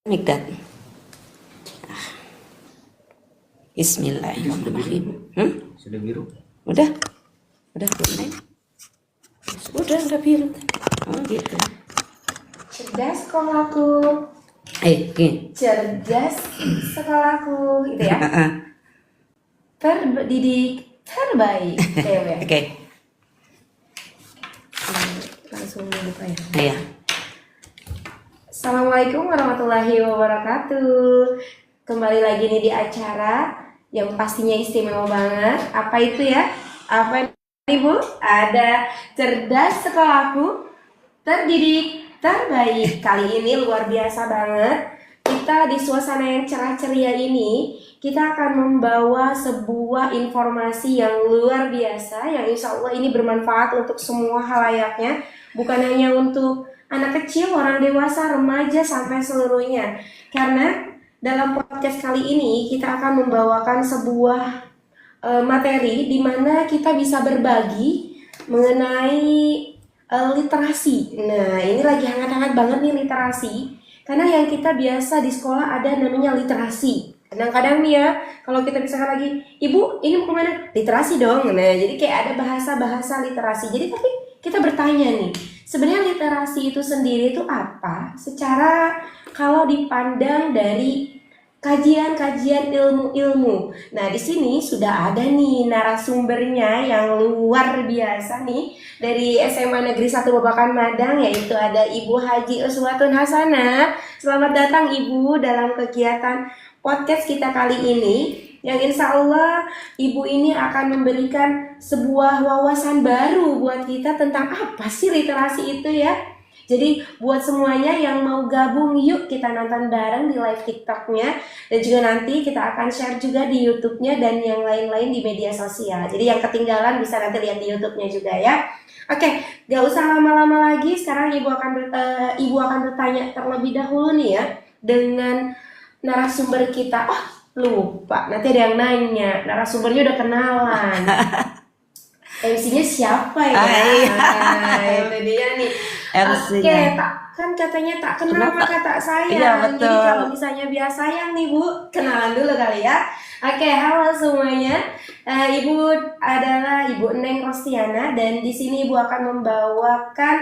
Mikdad. Bismillahirrahmanirrahim. Sudah biru? Udah kuning. Udah biru. Oh gitu. Cerdas sekolahku. Gini. Cerdas sekolahku, gitu ya. Terdidik terbaik. Oke. Langsung buka ya. Iya. Assalamualaikum warahmatullahi wabarakatuh. Kembali lagi nih di acara yang pastinya istimewa banget. Apa itu ya? Apa Ibu? Ada Cerdas Sekolahku, Terdidik Terbaik. Kali ini luar biasa banget. Kita di suasana yang cerah ceria ini, kita akan membawa sebuah informasi yang luar biasa, yang insya Allah ini bermanfaat untuk semua halayaknya, bukan hanya untuk anak kecil, orang dewasa, remaja, sampai seluruhnya. Karena dalam podcast kali ini kita akan membawakan sebuah materi di mana kita bisa berbagi mengenai literasi. Nah, ini lagi hangat-hangat banget nih literasi. Karena yang kita biasa di sekolah ada namanya literasi. Kadang-kadang nih ya, kalau kita misalkan lagi, Ibu, ini mau kemana? Literasi dong. Nah, jadi kayak ada bahasa-bahasa literasi. Jadi tapi kita bertanya nih, sebenarnya literasi itu sendiri itu apa? Secara kalau dipandang dari kajian-kajian ilmu-ilmu. Nah, di sini sudah ada nih narasumbernya yang luar biasa nih dari SMA Negeri 1 Babakan Madang, yaitu ada Ibu Haji Uswatun Hasanah. Selamat datang Ibu dalam kegiatan podcast kita kali ini, yang insya Allah Ibu ini akan memberikan sebuah wawasan baru buat kita tentang apa sih literasi itu ya. Jadi buat semuanya yang mau gabung, yuk kita nonton bareng di live TikToknya, dan juga nanti kita akan share juga di YouTube-nya dan yang lain-lain di media sosial. Jadi yang ketinggalan bisa nanti lihat di YouTube-nya juga ya. Oke, gak usah lama-lama lagi. Sekarang Ibu akan bertanya terlebih dahulu nih ya dengan narasumber kita. Oh, lupa, nanti ada yang nanya, narasumbernya udah kenalan. MC-nya siapa ya? Itu dia nih. Oke, kan katanya tak kenal maka tak sayang. Iya, betul. Jadi kalau misalnya biar sayang nih Bu, kenalan dulu kali ya. Oke, halo semuanya. Ibu adalah Ibu Neng Rostiana, dan di sini Ibu akan membawakan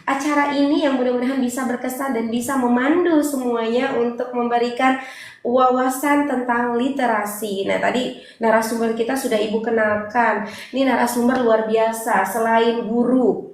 acara ini yang mudah-mudahan bisa berkesan dan bisa memandu semuanya untuk memberikan wawasan tentang literasi. Nah, tadi narasumber kita sudah Ibu kenalkan. Ini narasumber luar biasa, selain guru,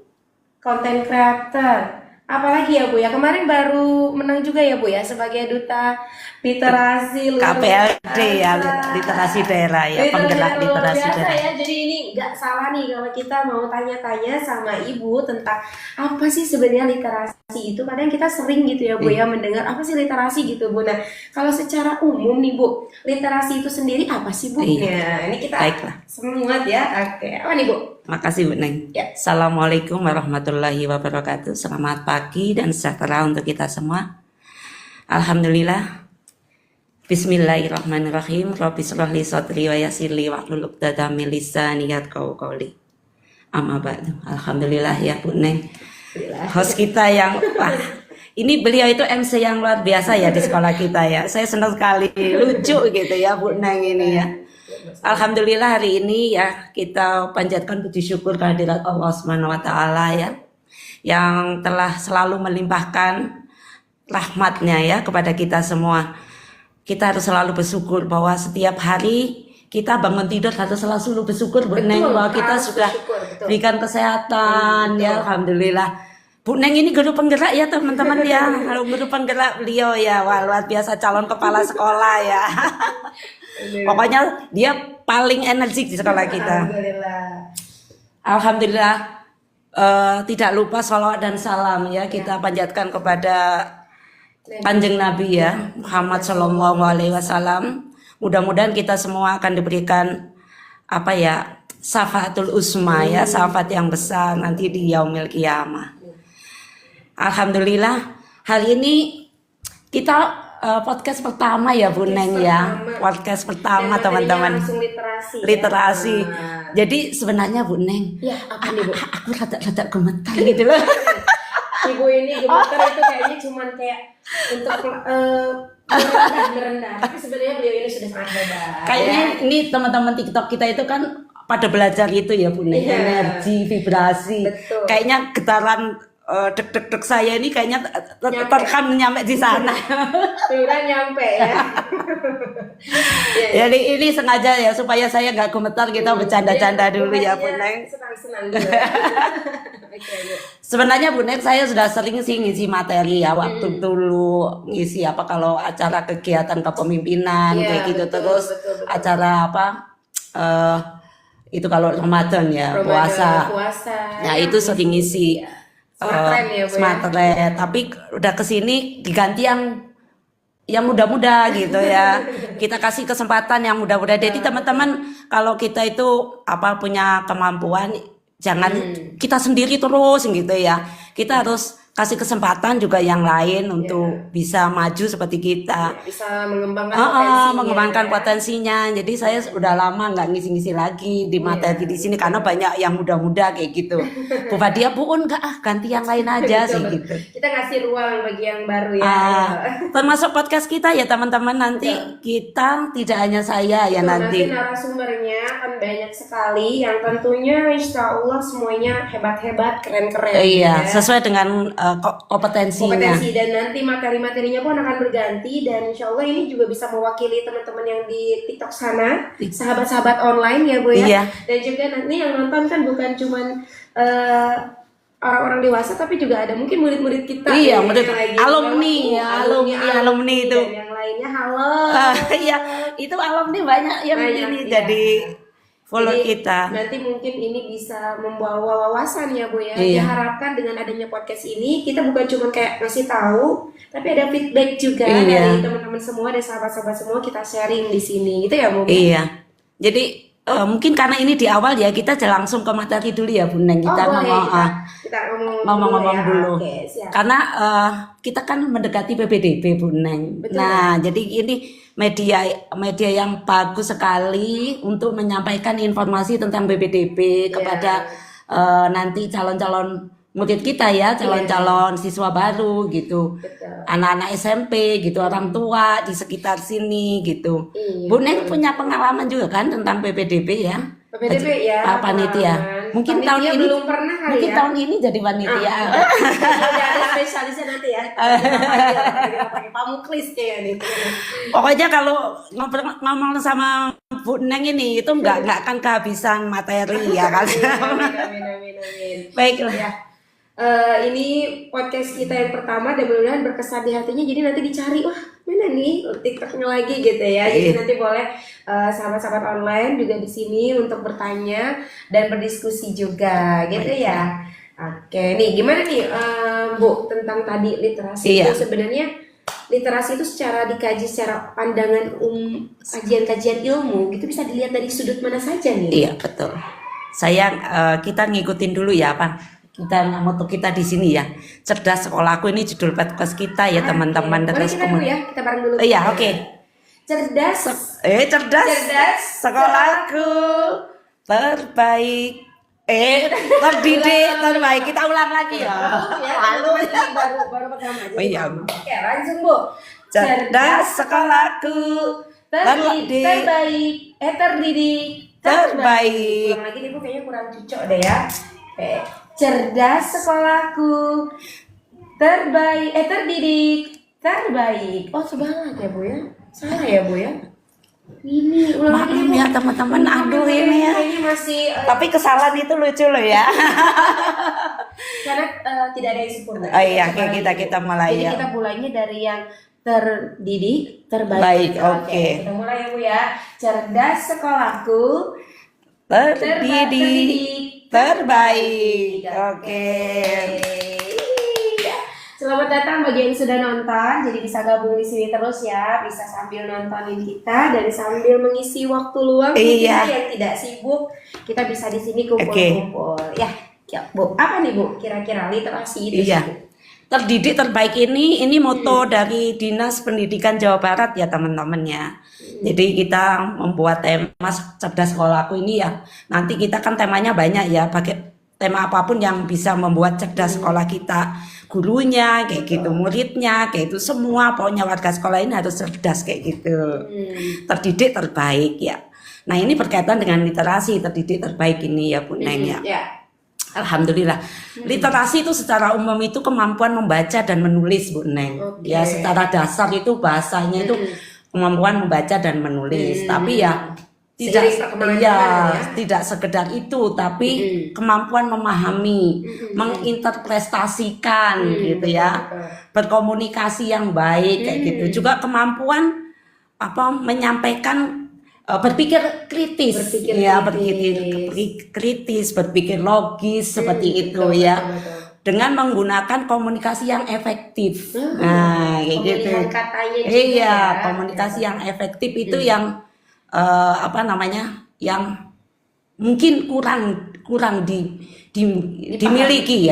content creator, apalagi ya Bu ya, kemarin baru menang juga ya Bu ya sebagai duta literasi KPLD ya, literasi daerah ya, penggerak literasi daerah ya. Jadi ini nggak salah nih kalau kita mau tanya-tanya sama Ibu tentang apa sih sebenarnya literasi itu. Kadang kita sering gitu ya Bu ya mendengar apa sih literasi gitu Bu. Nah, kalau secara umum nih Bu, literasi itu sendiri apa sih Bu? Iya. Nah, ini kita Baiklah. semua ya. Oke, apa nih Bu? Makasih Bu Neng. Ya. Assalamualaikum warahmatullahi wabarakatuh. Selamat pagi dan sejahtera untuk kita semua. Alhamdulillah. Bismillahirrahmanirrahim. Rabbi shrah li sadri wa yassir li wahlul 'uqdatam min lisani yafqahu qawli. Amma ba'du. Alhamdulillah ya Bu Neng. Host kita yang ini beliau itu MC yang luar biasa ya di sekolah kita ya. Saya senang sekali, lucu gitu ya Bu Neng ini ya. Alhamdulillah hari ini ya kita panjatkan puji syukur kehadirat Allah Subhanahu wa taala ya, yang telah selalu melimpahkan rahmatnya ya kepada kita semua. Kita harus selalu bersyukur bahwa setiap hari kita bangun tidur harus selalu bersyukur Bu Neng bahwa kita sudah berikan kesehatan ya. Alhamdulillah. Bu Neng ini guru penggerak ya teman-teman ya. Kalau guru penggerak beliau ya, wah, luar biasa, calon kepala sekolah ya. Pokoknya dia paling energik di sekolah kita. Alhamdulillah. Tidak lupa sholawat dan salam ya kita panjatkan kepada Kanjeng Nabi ya Muhammad Sallallahu Alaihi Wasallam. Mudah-mudahan kita semua akan diberikan apa ya, syafaatul usma ya, syafaat yang besar nanti di yaumil qiyamah. Alhamdulillah hari ini kita podcast pertama ya Bu Neng ya, podcast pertama teman-teman. Literasi. Jadi sebenarnya Bu Neng, ya, apa nih Bu? Aku rada gemetar gitu loh. Ibu ini gemeter itu kayaknya cuman kayak untuk merendah. Tapi sebenarnya beliau ini sudah sangat hebat. Kayaknya ini teman-teman TikTok kita itu kan pada belajar itu ya Bu Neng, Iya. energi, vibrasi. Betul. Kayaknya getaran deg-deg saya ini kayaknya Nyampe. terekam nyampe di sana. Mudah-mudahan nyampe ya. Ya, Jadi ini sengaja ya supaya saya nggak gemetar, kita bercanda-canda dulu ya Bu Neng. Senang-senang dulu. Ya. Oke, Bu. Sebenarnya Bu Neng saya sudah sering sih ngisi materi ya waktu dulu ngisi apa kalau acara kegiatan kepemimpinan Iya, kayak gitu, betul, terus betul. acara apa itu kalau Ramadan ya Ramadan, puasa. puasa. Nah itu sering ngisi Ya. Smartren ya, Bu. smart trend. Tapi udah kesini diganti yang muda-muda gitu ya. Kita kasih kesempatan yang muda-muda. Jadi teman-teman kalau kita itu apa punya kemampuan, jangan kita sendiri terus gitu ya. Kita harus kasih kesempatan juga yang lain untuk bisa maju seperti kita. Bisa mengembangkan potensinya. Mengembangkan potensinya. Jadi saya udah lama nggak ngisi-ngisi lagi di materi di sini karena banyak yang muda-muda kayak gitu. Bu Fadia, Bu Un nggak ganti yang lain aja sih Betul, gitu. Kita ngasih ruang bagi yang baru ya. Termasuk podcast kita ya teman-teman, nanti kita tidak hanya saya ya Nanti nanti. narasumbernya akan banyak sekali yang tentunya insya Allah semuanya hebat-hebat, keren-keren. Iya, ya. sesuai dengan kompetensinya. Kompetensi, dan nanti materi-materinya pun akan berganti, dan insya Allah ini juga bisa mewakili teman-teman yang di TikTok sana, sahabat-sahabat online ya Bu ya. Iya. Dan juga nanti yang nonton kan bukan cuman orang-orang dewasa, tapi juga ada mungkin murid-murid kita. Iya, ya, murid yang lagi alumni lewat. ya, alumni itu. Dan yang lainnya halo. Iya, itu alumni banyak yang Banyak, ini iya. jadi follow Jadi, kita. nanti mungkin ini bisa membawa wawasan ya Bu ya. Iya. Diharapkan dengan adanya podcast ini kita bukan cuma kayak ngasih tahu, tapi ada feedback juga Iya. dari teman-teman semua, dari sahabat-sahabat semua, kita sharing di sini gitu ya Bu. Iya. Jadi mungkin karena ini di awal ya kita langsung ke materi dulu ya Bu Neng. Kita boleh, ngomong kita ngomong-ngomong ya. dulu. Oke, siap. Karena kita kan mendekati PPDB Bu Neng. Betul. Nah, jadi ini media yang bagus sekali untuk menyampaikan informasi tentang PPDB kepada nanti calon-calon murid kita ya, calon-calon siswa baru gitu. Betul. Anak-anak SMP gitu, orang tua di sekitar sini gitu. Iya, Bu Neng punya pengalaman juga kan tentang PPDB ya? PPDB ya. Panitia. pengalaman. Mungkin Panitia tahun ini belum pernah kali mungkin ya. tahun ini jadi panitia. Udah ada spesialisnya nanti ya. Kita pakai pamuklis kayak gitu. Pokoknya kalau ngomong sama Bu Neng ini itu nggak akan kehabisan materi ya kan. Amin. Baiklah. Ya. Ini podcast kita yang pertama, dan mudah-mudahan berkesan di hatinya. Jadi nanti dicari, wah mana nih TikToknya lagi gitu ya. Jadi nanti boleh sahabat-sahabat online juga di sini untuk bertanya dan berdiskusi juga gitu ya. Oke, nih gimana nih Bu tentang tadi literasi Iya. itu sebenarnya. Literasi itu secara dikaji secara pandangan kajian-kajian ilmu gitu bisa dilihat dari sudut mana saja nih. Iya betul. Saya kita ngikutin dulu ya apa kita moto kita di sini ya. Cerdas sekolahku, ini judul podcast kita ya teman-teman. Boleh Terus kita dulu ya, kita bareng dulu. Iya oke. Cerdas Cerdas sekolahku terbaik. Terdidik terbaik. Kita ulang lagi ya. Lalu baru pertama aja. Oh iya. Oke, langsung Bu. Cerdas sekolahku terdidik terbaik. Ulang lagi nih Bu, kayaknya kurang cocok deh ya. Oke. Cerdas sekolahku terdidik terbaik. Oh, sebanyak ya Bu ya. Salah ya Bu ya. Ini ulang lagi Maklum Bu. ya teman-teman, aduh ini ya. Kayaknya masih Tapi kesalahan itu lucu loh ya. karena tidak ada yang sempurna. Oh iya, Coba oke, lagi. kita mulai Jadi ya. kita mulainya dari yang terdidik terbaik. Baik, oke. Kita mulai ya Bu ya. Cerdas sekolahku Terdidik terbaik. Oke. Ya. Selamat datang bagi yang sudah nonton. Jadi bisa gabung di sini terus ya. Bisa sambil nontonin kita dan sambil mengisi waktu luang Iya. kita yang tidak sibuk. Kita bisa di sini kumpul-kumpul. Ya, Bu. Apa nih Bu? Kira-kira literasi itu? Iya. Terdidik terbaik ini moto dari Dinas Pendidikan Jawa Barat ya teman-teman ya. Jadi kita membuat tema cerdas sekolahku ini ya. Nanti kita kan temanya banyak ya, pakai tema apapun yang bisa membuat cerdas sekolah kita, gurunya kayak gitu, muridnya kayak gitu, semua pokoknya warga sekolah ini harus cerdas kayak gitu, terdidik terbaik ya. Nah ini berkaitan dengan literasi, terdidik terbaik ini ya Bu Neng ya. Alhamdulillah. Literasi itu secara umum itu kemampuan membaca dan menulis Bu Neng. Ya secara dasar itu bahasanya itu kemampuan membaca dan menulis. Tapi ya tidak sekedar itu, tapi kemampuan memahami, menginterpretasikan gitu ya, berkomunikasi yang baik kayak gitu. Juga kemampuan menyampaikan berpikir kritis, berpikir kritis, berpikir logis seperti itu ya. Dengan menggunakan komunikasi yang efektif. Nah, kayak gitu. Iya, komunikasi yang efektif itu yang yang mungkin kurang dimiliki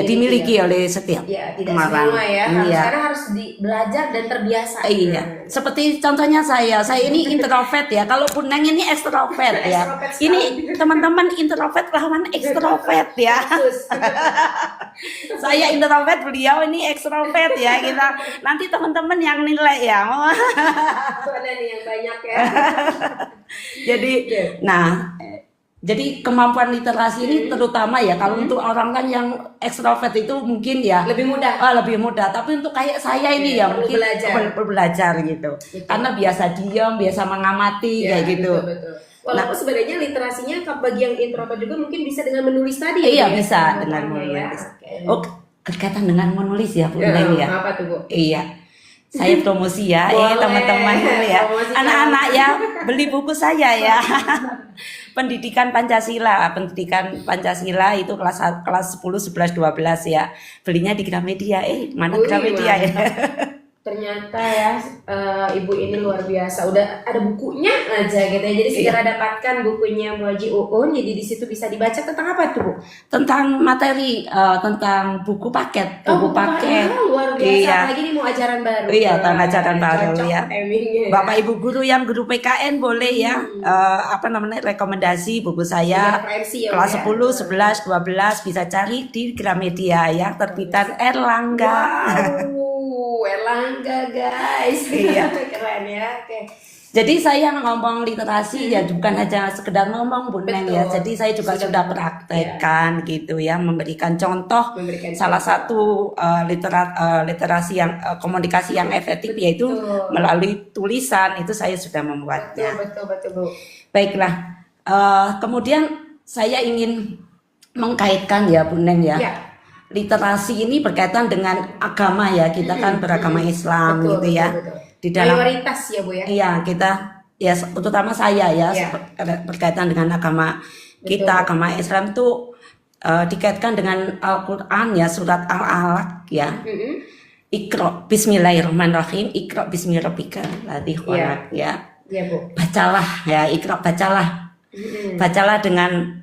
oleh setiap orang. Karena harus belajar dan terbiasa. Iya. Seperti contohnya saya ini introvert ya. Kalau Bu Neng ini ekstrovert ya. Ini teman-teman introvert lawan ekstrovert ya. Saya introvert, beliau ini ekstrovert ya. Kita nanti teman-teman yang nilai ya. Ada nih yang banyak ya. Jadi kemampuan literasi ini terutama ya kalau untuk orang kan yang ekstrovert itu mungkin ya lebih mudah. Tapi untuk kayak saya ini ya mungkin belajar gitu. Karena biasa diam, biasa mengamati kayak gitu. Betul. Walaupun sebenarnya literasinya bagi yang introvert juga mungkin bisa dengan menulis tadi. Iya, bisa dengan menulis. Berkaitan dengan menulis ya Bu Neng ya. Apa tuh Bu? Iya. Saya promosi ya, teman-teman ya, anak-anak ya, beli buku saya ya. Pendidikan Pancasila itu kelas 10, 11, 12 ya. Belinya di Gramedia. Mana Gramedia ya? Ternyata ya ibu ini luar biasa, udah ada bukunya aja gitu ya. Jadi segera dapatkan bukunya Bu Haji Uun. Jadi di situ bisa dibaca tentang apa tuh Bu? Tentang materi, tentang buku paket, paket. Luar biasa. Lagi nih mau ajaran baru. Iya, ajaran baru ya. Bapak Ibu guru yang guru PKN boleh ya rekomendasi buku saya kelas 10, 11, 12 bisa cari di Gramedia ya, terbitan Erlangga. Erlangga guys. Iya. Keren ya. Oke. Jadi saya ngomong literasi ya bukan hanya sekedar ngomong Bu Neng ya. Jadi saya juga sudah praktekkan gitu ya, memberikan contoh salah satu literasi yang komunikasi yang efektif yaitu melalui tulisan, itu saya sudah membuatnya. Betul Bu. Baiklah. Kemudian saya ingin mengkaitkan ya Bu Neng ya. Literasi ini berkaitan dengan agama ya, kita kan beragama Islam gitu ya. Di dalam mayoritas ya Bu ya. Iya, kita ya terutama saya ya berkaitan dengan agama kita, agama Islam itu dikaitkan dengan Al-Qur'an ya, surat Al-Alaq ya. Iqra bismillahirrahmanirrahim, Iqra bismi rabbikal ladzi khalaq ya. Iya Bu. Bacalah ya, Iqra bacalah. Bacalah dengan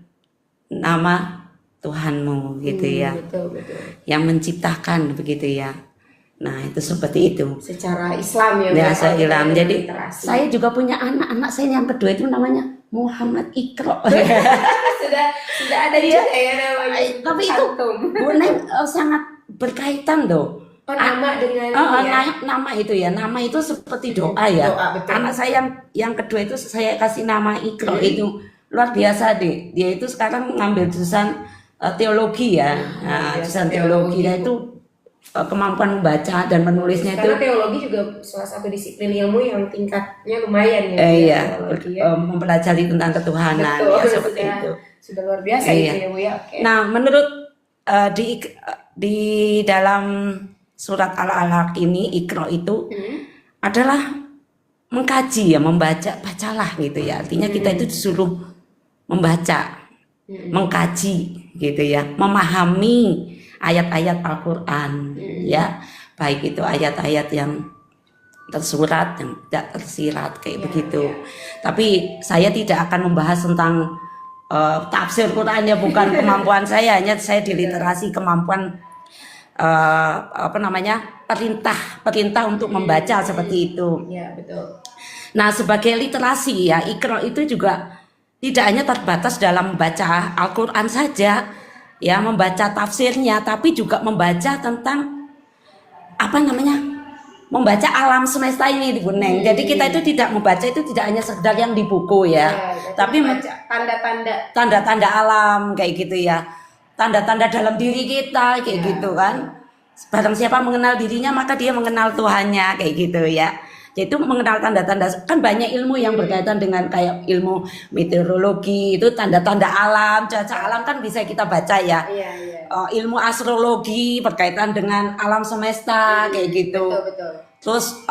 nama Tuhanmu gitu ya. Betul. Yang menciptakan begitu ya. Nah, itu seperti itu. Secara Islam ya. Ya, secara Islam. Jadi saya juga punya anak saya yang kedua itu namanya Muhammad Iqra. sudah ada juga ya namanya. Tapi itu Bu Neng sangat berkaitan loh. Nama dengan nama itu ya. Nama itu seperti doa ya. Anak saya yang kedua itu saya kasih nama Iqra itu luar biasa deh. Dia itu sekarang ngambil jurusan teologi ya. Jurusan teologi itu kemampuan membaca dan menulisnya itu. Karena teologi juga salah satu disiplin ilmu yang tingkatnya lumayan ya. Iya, mempelajari tentang ketuhanan ya, seperti itu. Sudah luar biasa itu ya Bu ya. Okay. Nah, menurut di dalam surat Al-Alaq ini Iqra itu adalah mengkaji ya, bacalah gitu ya. Artinya kita itu disuruh membaca, mengkaji gitu ya, memahami ayat-ayat Al-Qur'an ya, baik itu ayat-ayat yang tersurat yang tidak tersirat kayak begitu. Tapi saya tidak akan membahas tentang tafsir Quran ya, bukan kemampuan saya, hanya saya di literasi kemampuan perintah untuk membaca seperti itu. Ya, betul. Nah, sebagai literasi ya, Iqra itu juga tidak hanya terbatas dalam membaca Al-Qur'an saja, ya membaca tafsirnya, tapi juga membaca tentang apa namanya, membaca alam semesta ini Bu Neng. Jadi kita itu tidak membaca itu tidak hanya sekedar yang di buku ya, tapi baca tanda-tanda tanda-tanda alam kayak gitu ya, tanda-tanda dalam diri kita kayak gitu kan. Barang siapa mengenal dirinya maka dia mengenal Tuhannya kayak gitu ya. Yaitu mengenal tanda-tanda, kan banyak ilmu yang berkaitan dengan kayak ilmu meteorologi, itu tanda-tanda alam, cuaca alam kan bisa kita baca ya. Ilmu astrologi berkaitan dengan alam semesta kayak gitu. betul. Terus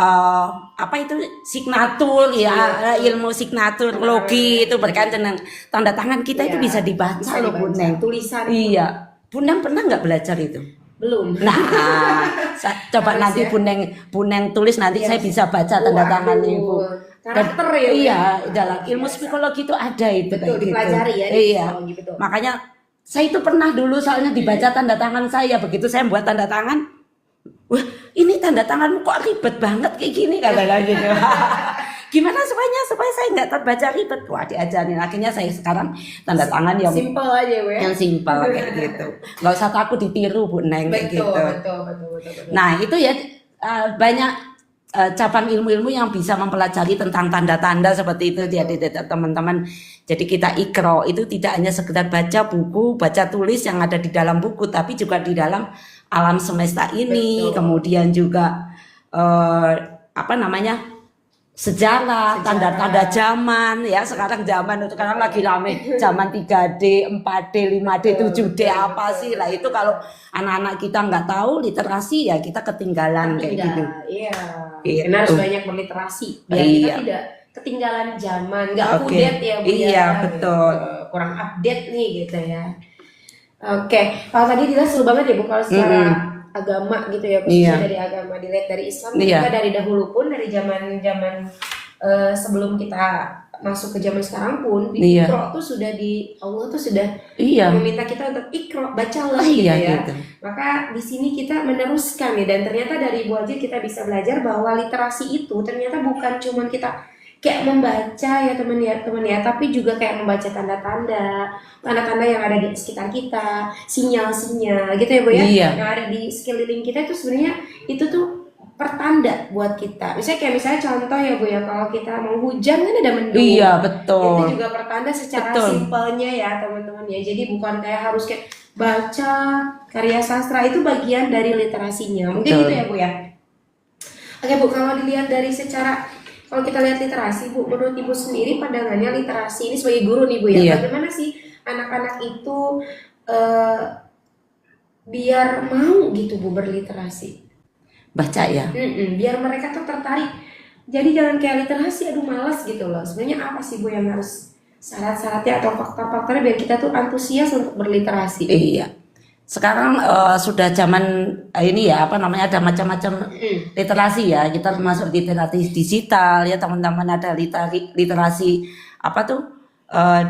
apa itu signatur ya, ilmu signaturologi itu berkaitan dengan tanda tangan kita itu bisa dibaca loh Bu Neng. Tulisan. Iya. Bu Neng pernah nggak belajar itu? Belum. Nah, coba nanti Bu Neng tulis, nanti saya bisa baca tanda tangan Ibu. Karakter ya. Iya, dalam ilmu psikologi itu ada itu betul, kayak dipelajari gitu. ya di Iya. psikologi, betul. Makanya saya itu pernah dulu soalnya dibaca tanda tangan saya, begitu saya buat tanda tangan, wah ini tanda tanganmu kok ribet banget kayak gini katanya gitu. Gimana supaya saya nggak terbaca ribet? Wah, diajarin. Akhirnya saya sekarang tanda tangan yang simple aja Bu. yang simpel kayak gitu. Nggak usah takut ditiru Bu Neng kayak gitu. Betul. Nah itu ya banyak cabang ilmu-ilmu yang bisa mempelajari tentang tanda-tanda seperti itu ya teman-teman. Jadi kita ikro itu tidak hanya sekedar baca buku, baca tulis yang ada di dalam buku, tapi juga di dalam alam semesta ini. Betul. Kemudian juga apa namanya, sejarah, tanda-tanda zaman ya. Sekarang zaman itu kan lagi rame zaman 3D, 4D, 5D, 7D apa sih lah itu. Kalau anak-anak kita nggak tahu literasi ya kita ketinggalan kayak gitu. Iya. Gitu. Karena harus banyak berliterasi biar kita tidak ketinggalan zaman, nggak update ya Bu. Iya, betul. Kurang update nih gitu ya. Oke, kalau tadi jelas seru banget ya Bu kalau secara agama gitu ya, khususnya dari agama, dilihat dari Islam juga dari dahulu pun, dari zaman sebelum kita masuk ke zaman sekarang pun di Iqra tuh sudah Allah tuh sudah meminta kita untuk Iqra, bacalah gitu ya. Gitu. Maka di sini kita meneruskan ya, dan ternyata dari Ibu Haji kita bisa belajar bahwa literasi itu ternyata bukan cuma kita kayak membaca ya teman ya, tapi juga kayak membaca tanda-tanda yang ada di sekitar kita, sinyal-sinyal gitu ya Bu ya, yang ada di sekeliling kita itu sebenarnya itu tuh pertanda buat kita. Misalnya contoh ya Bu ya, kalau kita mau hujan kan ada mendung. Iya, betul. Itu juga pertanda secara simpelnya ya teman-teman ya. Jadi bukan kayak harus kayak baca karya sastra, itu bagian dari literasinya. Mungkin gitu ya Bu ya. Oke Bu, kalau dilihat dari kalau kita lihat literasi Bu, menurut Ibu sendiri pandangannya literasi ini sebagai guru nih Bu ya, bagaimana sih anak-anak itu biar mau gitu Bu berliterasi? Baca ya? Biar mereka tuh tertarik. Jadi jangan kayak literasi, aduh malas gitu loh. Sebenarnya apa sih Bu yang harus syarat-syaratnya atau faktor-faktornya biar kita tuh antusias untuk berliterasi? Iya. Sekarang sudah zaman ini ya, apa namanya, ada macam-macam literasi ya. Kita termasuk literasi digital ya teman-teman, ada literasi apa tuh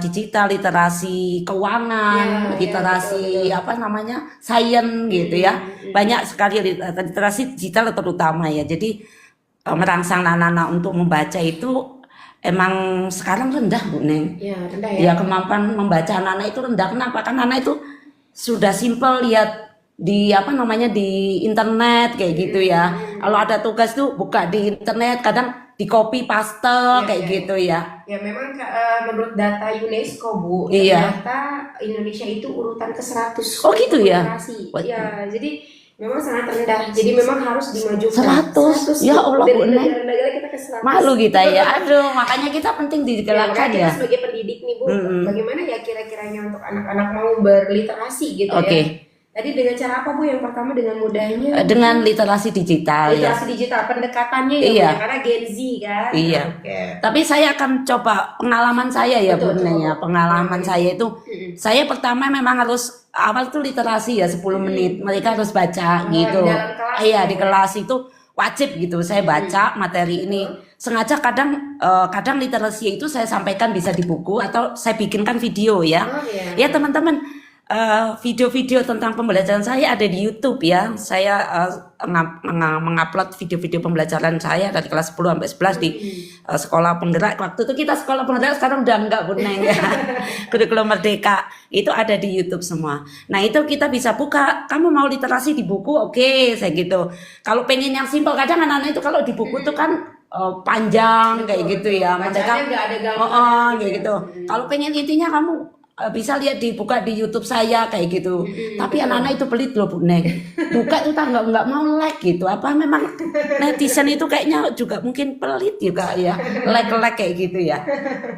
digital, literasi keuangan, literasi betul. Apa namanya, sains gitu ya. Banyak sekali literasi digital terutama ya. Jadi merangsang anak-anak untuk membaca itu emang sekarang rendah Bu Neng. Ya, rendah ya. Ya, kemampuan membaca anak-anak itu rendah. Kenapa? Kan anak itu sudah simpel lihat di apa namanya di internet kayak gitu ya. Kalau ada tugas tuh buka di internet, kadang di copy paste kayak gitu ya. Ya memang menurut data UNESCO Bu, ternyata Indonesia itu urutan ke-100. Oh gitu ya. Ya, jadi memang sangat rendah. Jadi memang harus dimajukan. 100. Ya Allah Bu Neng. Negara kita ke-100. Malu kita ya. Aduh, makanya kita penting digelarkan ya. Kita sebagai pendidik nih Bu, bagaimana ya kira-kiranya untuk anak-anak mau berliterasi gitu ya. Tadi dengan cara apa Bu? Yang pertama dengan mudahnya dengan literasi digital. Literasi digital, pendekatannya ya, karena Gen Z kan. Iya. Tapi saya akan coba pengalaman saya ya Bu Neng ya. Pengalaman saya itu, saya pertama memang harus awal tuh literasi ya 10 menit. Mereka harus baca gitu. Iya, di kelas itu wajib gitu. Saya baca materi ini. Sengaja kadang literasi itu saya sampaikan bisa di buku atau saya bikinkan video ya. Ya teman-teman. video-video tentang pembelajaran saya ada di YouTube ya. Saya mengupload video-video pembelajaran saya dari kelas 10 sampai 11 di sekolah penggerak. Waktu itu kita sekolah penggerak, sekarang udah enggak Bu Neng ya. Kurikulum Merdeka itu ada di YouTube semua. Nah itu kita bisa buka. Kamu mau literasi di buku, oke, saya gitu. Kalau pengen yang simpel, kadang anak-anak itu kalau di buku tuh kan panjang kayak gitu ya. Mereka kayak gitu. Kalau pengen intinya kamu bisa lihat dibuka di YouTube saya kayak gitu. Tapi anak-anak itu pelit loh Bu Neng. Buka itu tak nggak mau like gitu. Apa memang netizen itu kayaknya juga mungkin pelit juga ya. Like kayak gitu ya.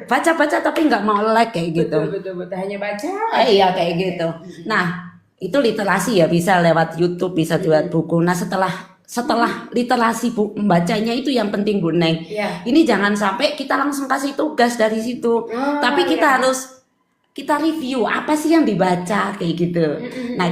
Baca-baca tapi nggak mau like kayak gitu. Betul hanya baca. Iya kayak gitu. Nah itu literasi ya, bisa lewat YouTube, bisa lewat buku. Nah setelah literasi membacanya itu yang penting Bu Neng. Ini jangan sampai kita langsung kasih tugas dari situ. Tapi kita harus kita review apa sih yang dibaca kayak gitu. Nah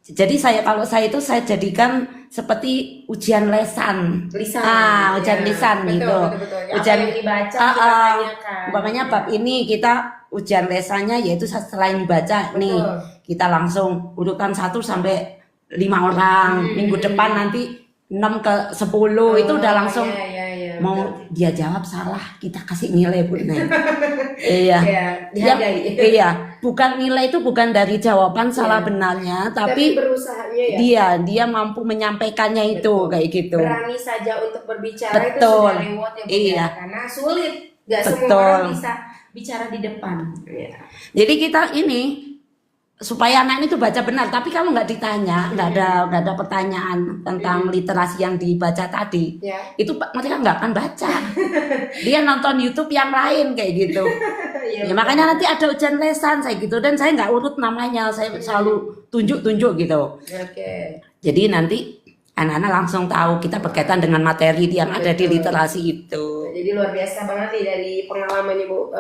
jadi kalau saya itu saya jadikan seperti ujian lesan. Ujian lisan betul, gitu. Betul. Ujian yang dibaca kita tanyakan. Umpamanya bab ini kita ujian lesannya yaitu selain dibaca nih kita langsung urutan 1 sampai 5 orang. Minggu depan nanti 6 ke 10 itu udah langsung mau betul. Dia jawab salah kita kasih nilai Bu Neng. Iya. Bukan nilai itu bukan dari jawaban salah benarnya, tapi berusahanya ya. Dia mampu menyampaikannya itu kayak gitu. Berani saja untuk berbicara itu sudah lewat ya Bu ya. Karena sulit, nggak semua orang bisa bicara di depan. Jadi kita ini supaya anak itu baca benar, tapi kalau nggak ditanya, nggak ada pertanyaan tentang literasi yang dibaca tadi, itu mereka nggak akan baca. Dia nonton YouTube yang lain kayak gitu. Ya makanya nanti ada ujian lesan saya gitu, dan saya nggak urut namanya, saya selalu tunjuk gitu. Jadi nanti anak-anak langsung tahu kita berkaitan dengan materi yang ada di literasi itu. Jadi luar biasa banget nih dari pengalaman Bu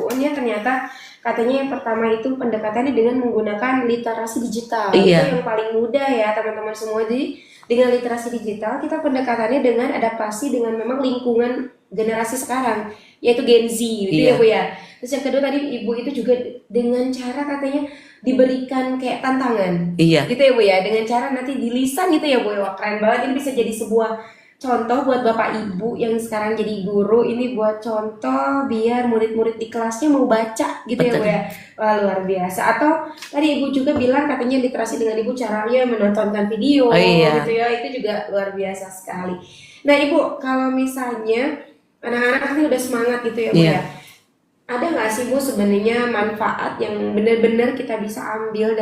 Un ya, ternyata katanya yang pertama itu pendekatannya dengan menggunakan literasi digital. Itu yang paling mudah ya teman-teman semua. Jadi dengan literasi digital kita pendekatannya dengan adaptasi dengan memang lingkungan generasi sekarang, yaitu Gen Z gitu ya Bu ya. Terus yang kedua tadi Ibu itu juga dengan cara katanya diberikan kayak tantangan. Gitu ya Bu ya, dengan cara nanti di lisan gitu ya Bu. Wah keren banget, ini bisa jadi sebuah contoh buat Bapak Ibu yang sekarang jadi guru, ini buat contoh biar murid-murid di kelasnya mau baca gitu. Betul. Ya Bu ya. Wah, luar biasa. Atau tadi Ibu juga bilang katanya literasi dengan Ibu caranya menontonkan video gitu ya, itu juga luar biasa sekali. Nah Ibu, kalau misalnya anak-anak ini udah semangat gitu ya Bu ya, ada nggak sih Bu sebenarnya manfaat yang benar-benar kita bisa ambil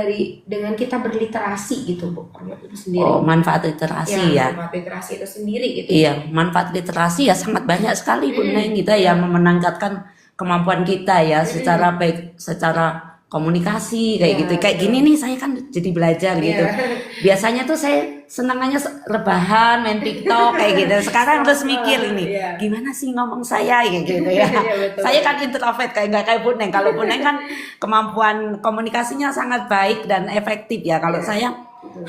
dengan kita berliterasi gitu Bu? Itu sendiri. Manfaat literasi ya. Manfaat literasi itu sendiri gitu. Iya, manfaat literasi ya sangat banyak sekali Bu Neng. Kita yang meningkatkan kemampuan kita ya secara baik, secara komunikasi kayak gitu. Kayak gini nih saya kan jadi belajar gitu. Biasanya tuh saya senangannya rebahan, main TikTok kayak gitu. Sekarang harus mikir ini, gimana sih ngomong saya kayak gitu ya. Saya kan introvert nggak kayak Bu Neng. Kalau Bu Neng kan kemampuan komunikasinya sangat baik dan efektif ya. Kalau saya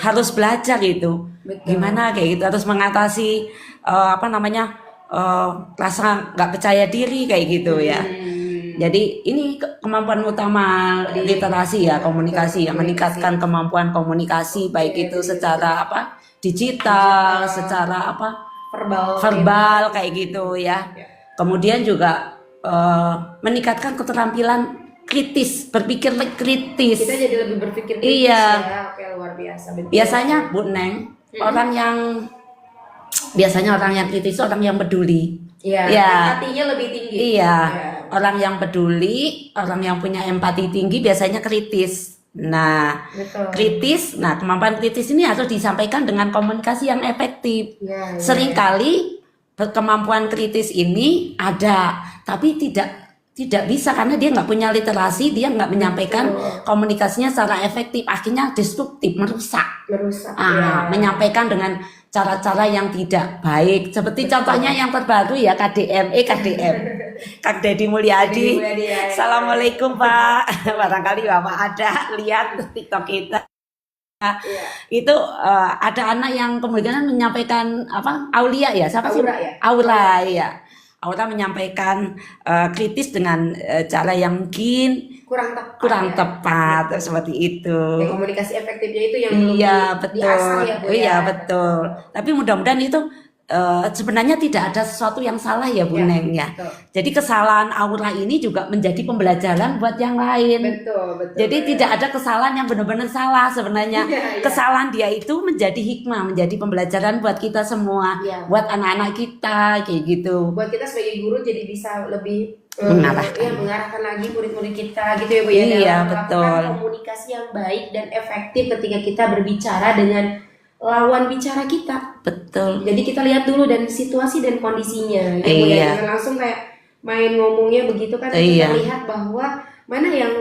harus belajar gitu. Gimana kayak gitu, harus mengatasi rasa nggak percaya diri kayak gitu ya. Jadi ini kemampuan utama literasi ya, komunikasi ya, meningkatkan kemampuan komunikasi baik itu secara digital, secara verbal kayak gitu ya. Kemudian juga meningkatkan keterampilan kritis, berpikir kritis. Kita jadi lebih berpikir kritis ya. Oke, luar biasa. Betul. Biasanya Bu Neng, orang yang kritis, orang yang peduli. Empatinya lebih tinggi. Orang yang peduli, orang yang punya empati tinggi biasanya kritis. Nah, kritis, kemampuan kritis ini harus disampaikan dengan komunikasi yang efektif. Seringkali kemampuan kritis ini ada, tapi tidak bisa karena dia nggak punya literasi, dia nggak menyampaikan komunikasinya secara efektif, akhirnya destruktif, merusak. Menyampaikan dengan cara-cara yang tidak baik, seperti contohnya yang terbaru ya KDM. Kang Deddy Mulyadi. Assalamualaikum Pak. Barangkali Bapak ada lihat TikTok kita. Itu ada anak yang kemudian menyampaikan Aulia ya, siapa sih? Aura ya. Aura menyampaikan kritis dengan cara yang mungkin kurang tepat seperti itu. Ya, komunikasi efektifnya itu yang belum Iya betul. diasah ya Bu ya. Iya betul. Tapi mudah-mudahan itu sebenarnya tidak ada sesuatu yang salah ya Bu Ya, Neng ya. betul. Jadi kesalahan Aura ini juga menjadi pembelajaran buat yang lain. Betul. Jadi tidak ada kesalahan yang benar-benar salah sebenarnya. Iya, iya. Kesalahan dia itu menjadi hikmah, menjadi pembelajaran buat kita semua, Iya. buat anak-anak kita kayak gitu. Buat kita sebagai guru jadi bisa lebih mengarahkan lagi murid-murid kita gitu ya Bu ya, Iya, dalam betul. melakukan komunikasi yang baik dan efektif ketika kita berbicara dengan lawan bicara kita. Betul. Jadi kita lihat dulu dan situasi dan kondisinya gitu Bu ya. Iya. Jangan langsung kayak main ngomongnya begitu kan. Iya. Kita lihat bahwa mana yang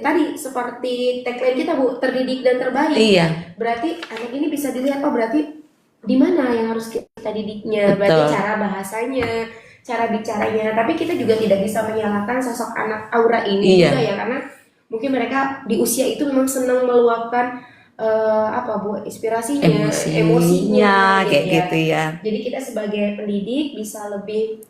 tadi seperti tagline kita Bu, terdidik dan terbaik. Iya. Berarti anak ini bisa dilihat berarti di mana yang harus kita didiknya. Betul. Berarti cara bahasanya, cara bicaranya. Tapi kita juga tidak bisa menyalahkan sosok anak Aura ini Iya. juga ya, karena mungkin mereka di usia itu memang senang meluapkan inspirasinya, emosinya kayak gitu ya. Jadi kita sebagai pendidik bisa lebih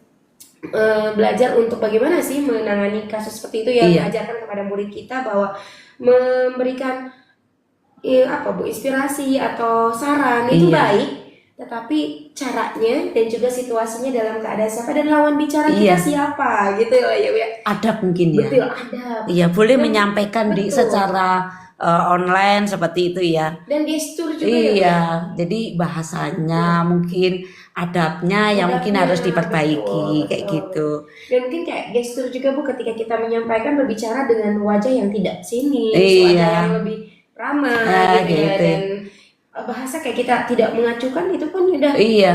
belajar untuk bagaimana sih menangani kasus seperti itu ya, Iya. mengajarkan kepada murid kita bahwa memberikan inspirasi atau saran itu Iya. baik, tetapi caranya dan juga situasinya dalam keadaan siapa dan lawan bicara Iya. kita siapa gitu ya ya. Adab mungkin ya. Betul, ada. Iya, boleh Dan- menyampaikan betul. secara online seperti itu ya. Dan gestur juga Iya, ya. jadi bahasanya mungkin adabnya yang mungkin Adabnya, harus diperbaiki betul, kayak betul. gitu. Dan mungkin kayak gestur juga Bu ketika kita menyampaikan berbicara dengan wajah yang tidak sinis, Iya. wajah yang lebih ramah gitu ya, gitu. dan bahasa kayak kita tidak mengacukan itu kan udah Iya,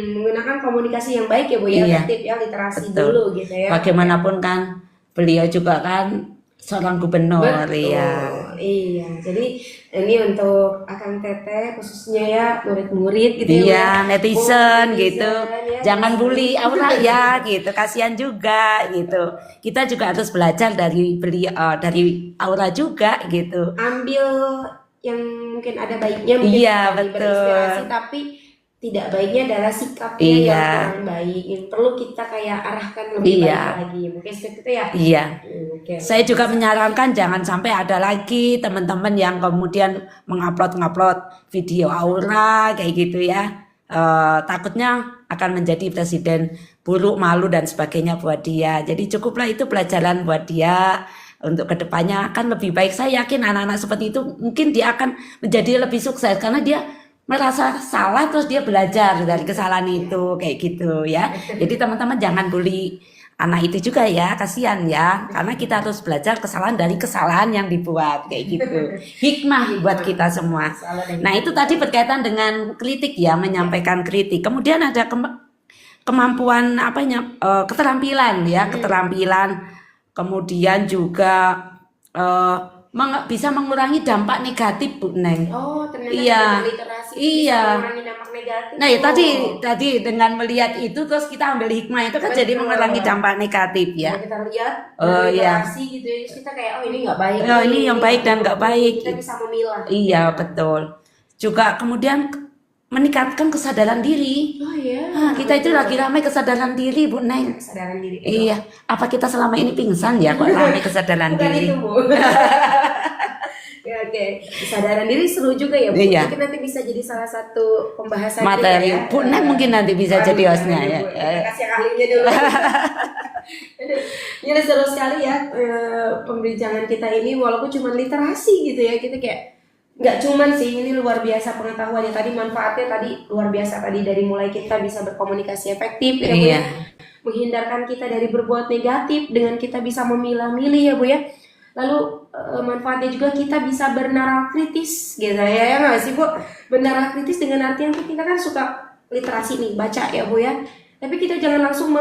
menggunakan komunikasi yang baik ya Bu ya, Iya. efektif ya, literasi Betul. dulu gitu ya. bagaimanapun kan beliau juga kan seorang gubernur Betul. ya. Iya. Jadi ini untuk Akang Teteh khususnya ya murid-murid gitu Iya, ya. netizen Bu. gitu. Ya. Jangan bully Aura ya gitu. Kasihan juga gitu. Kita juga harus belajar dari beliau, dari Aura juga gitu. Ambil yang mungkin ada baiknya, mungkin Iya, tadi betul. berinspirasi, tapi tidak baiknya adalah sikapnya Iya. yang kurang baik. Yang perlu kita kayak arahkan lebih Iya. baik lagi. Mungkin seperti itu ya. Iya. Oke. Saya juga menyarankan jangan sampai ada lagi teman-teman yang kemudian mengupload video Aura kayak gitu ya. Takutnya akan menjadi presiden buruk, malu dan sebagainya buat dia. Jadi cukuplah itu pelajaran buat dia untuk kedepannya akan lebih baik. Saya yakin anak-anak seperti itu mungkin dia akan menjadi lebih sukses karena dia merasa salah terus dia belajar dari kesalahan itu kayak gitu ya. Jadi teman-teman jangan bully anak itu juga ya, kasihan ya, karena kita harus belajar kesalahan dari kesalahan yang dibuat kayak gitu. Hikmah buat kita semua. Nah itu tadi berkaitan dengan kritik ya, menyampaikan kritik. Kemudian ada kemampuan keterampilan ya, keterampilan. Kemudian juga bisa mengurangi dampak negatif Bu Neng. Oh, ternyata Iya. dengan literasi Iya. bisa mengurangi dampak negatif. Nah ya tadi dengan melihat itu terus kita ambil hikmah itu kan Betul. jadi mengurangi dampak negatif ya. Nah, kita lihat Oh, dari iya. literasi gitu ya, terus kita kayak ini nggak baik. Oh, ini yang baik dan nggak baik. Kita bisa memilah. Iya betul. Juga kemudian meningkatkan kesadaran diri. Oh iya. Kita itu lagi ramai kesadaran diri Bu Neng. kesadaran diri. Iya. Apa kita selama ini pingsan ya kok ramai kesadaran Bukan diri? itu Bu. Ya, oke. Kesadaran diri seru juga ya Bu. Iya. Mungkin nanti bisa jadi salah satu pembahasan Materi. kita ya. Bu Neng mungkin nanti bisa jadi hostnya ya. Kita kasih yang ahlinya dulu. Ini seru sekali ya pembincangan kita ini, walaupun cuma literasi gitu ya, kita kayak nggak cuman sih, ini luar biasa pengetahuannya tadi, manfaatnya tadi luar biasa tadi, dari mulai kita bisa berkomunikasi efektif ya Bu ya, Iya. menghindarkan kita dari berbuat negatif dengan kita bisa memilah-milih ya Bu ya. Lalu manfaatnya juga kita bisa bernalar kritis gitu ya nggak sih Bu? Bernalar kritis dengan artian kita kan suka literasi nih, baca ya Bu ya. Tapi kita jangan langsung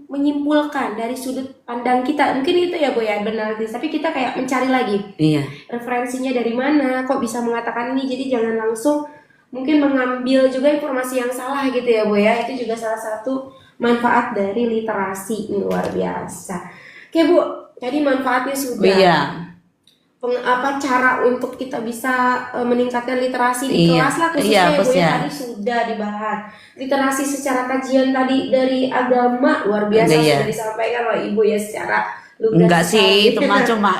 menyimpulkan dari sudut pandang kita. Mungkin itu ya Bu ya, bernalar kritis. Tapi kita kayak mencari lagi Iya. referensinya dari mana, kok bisa mengatakan ini. Jadi jangan langsung mungkin mengambil juga informasi yang salah gitu ya Bu ya. Itu juga salah satu manfaat dari literasi, luar biasa. Oke Bu, tadi manfaatnya sudah. Iya. cara untuk kita bisa meningkatkan literasi di Iya, kelas lah khususnya iya, ya Bu ya, khususnya. tadi sudah dibahas. Literasi secara kajian tadi dari agama luar biasa Iya. sudah disampaikan oleh Ibu ya secara lugas Enggak sih, sekali. itu mah cuma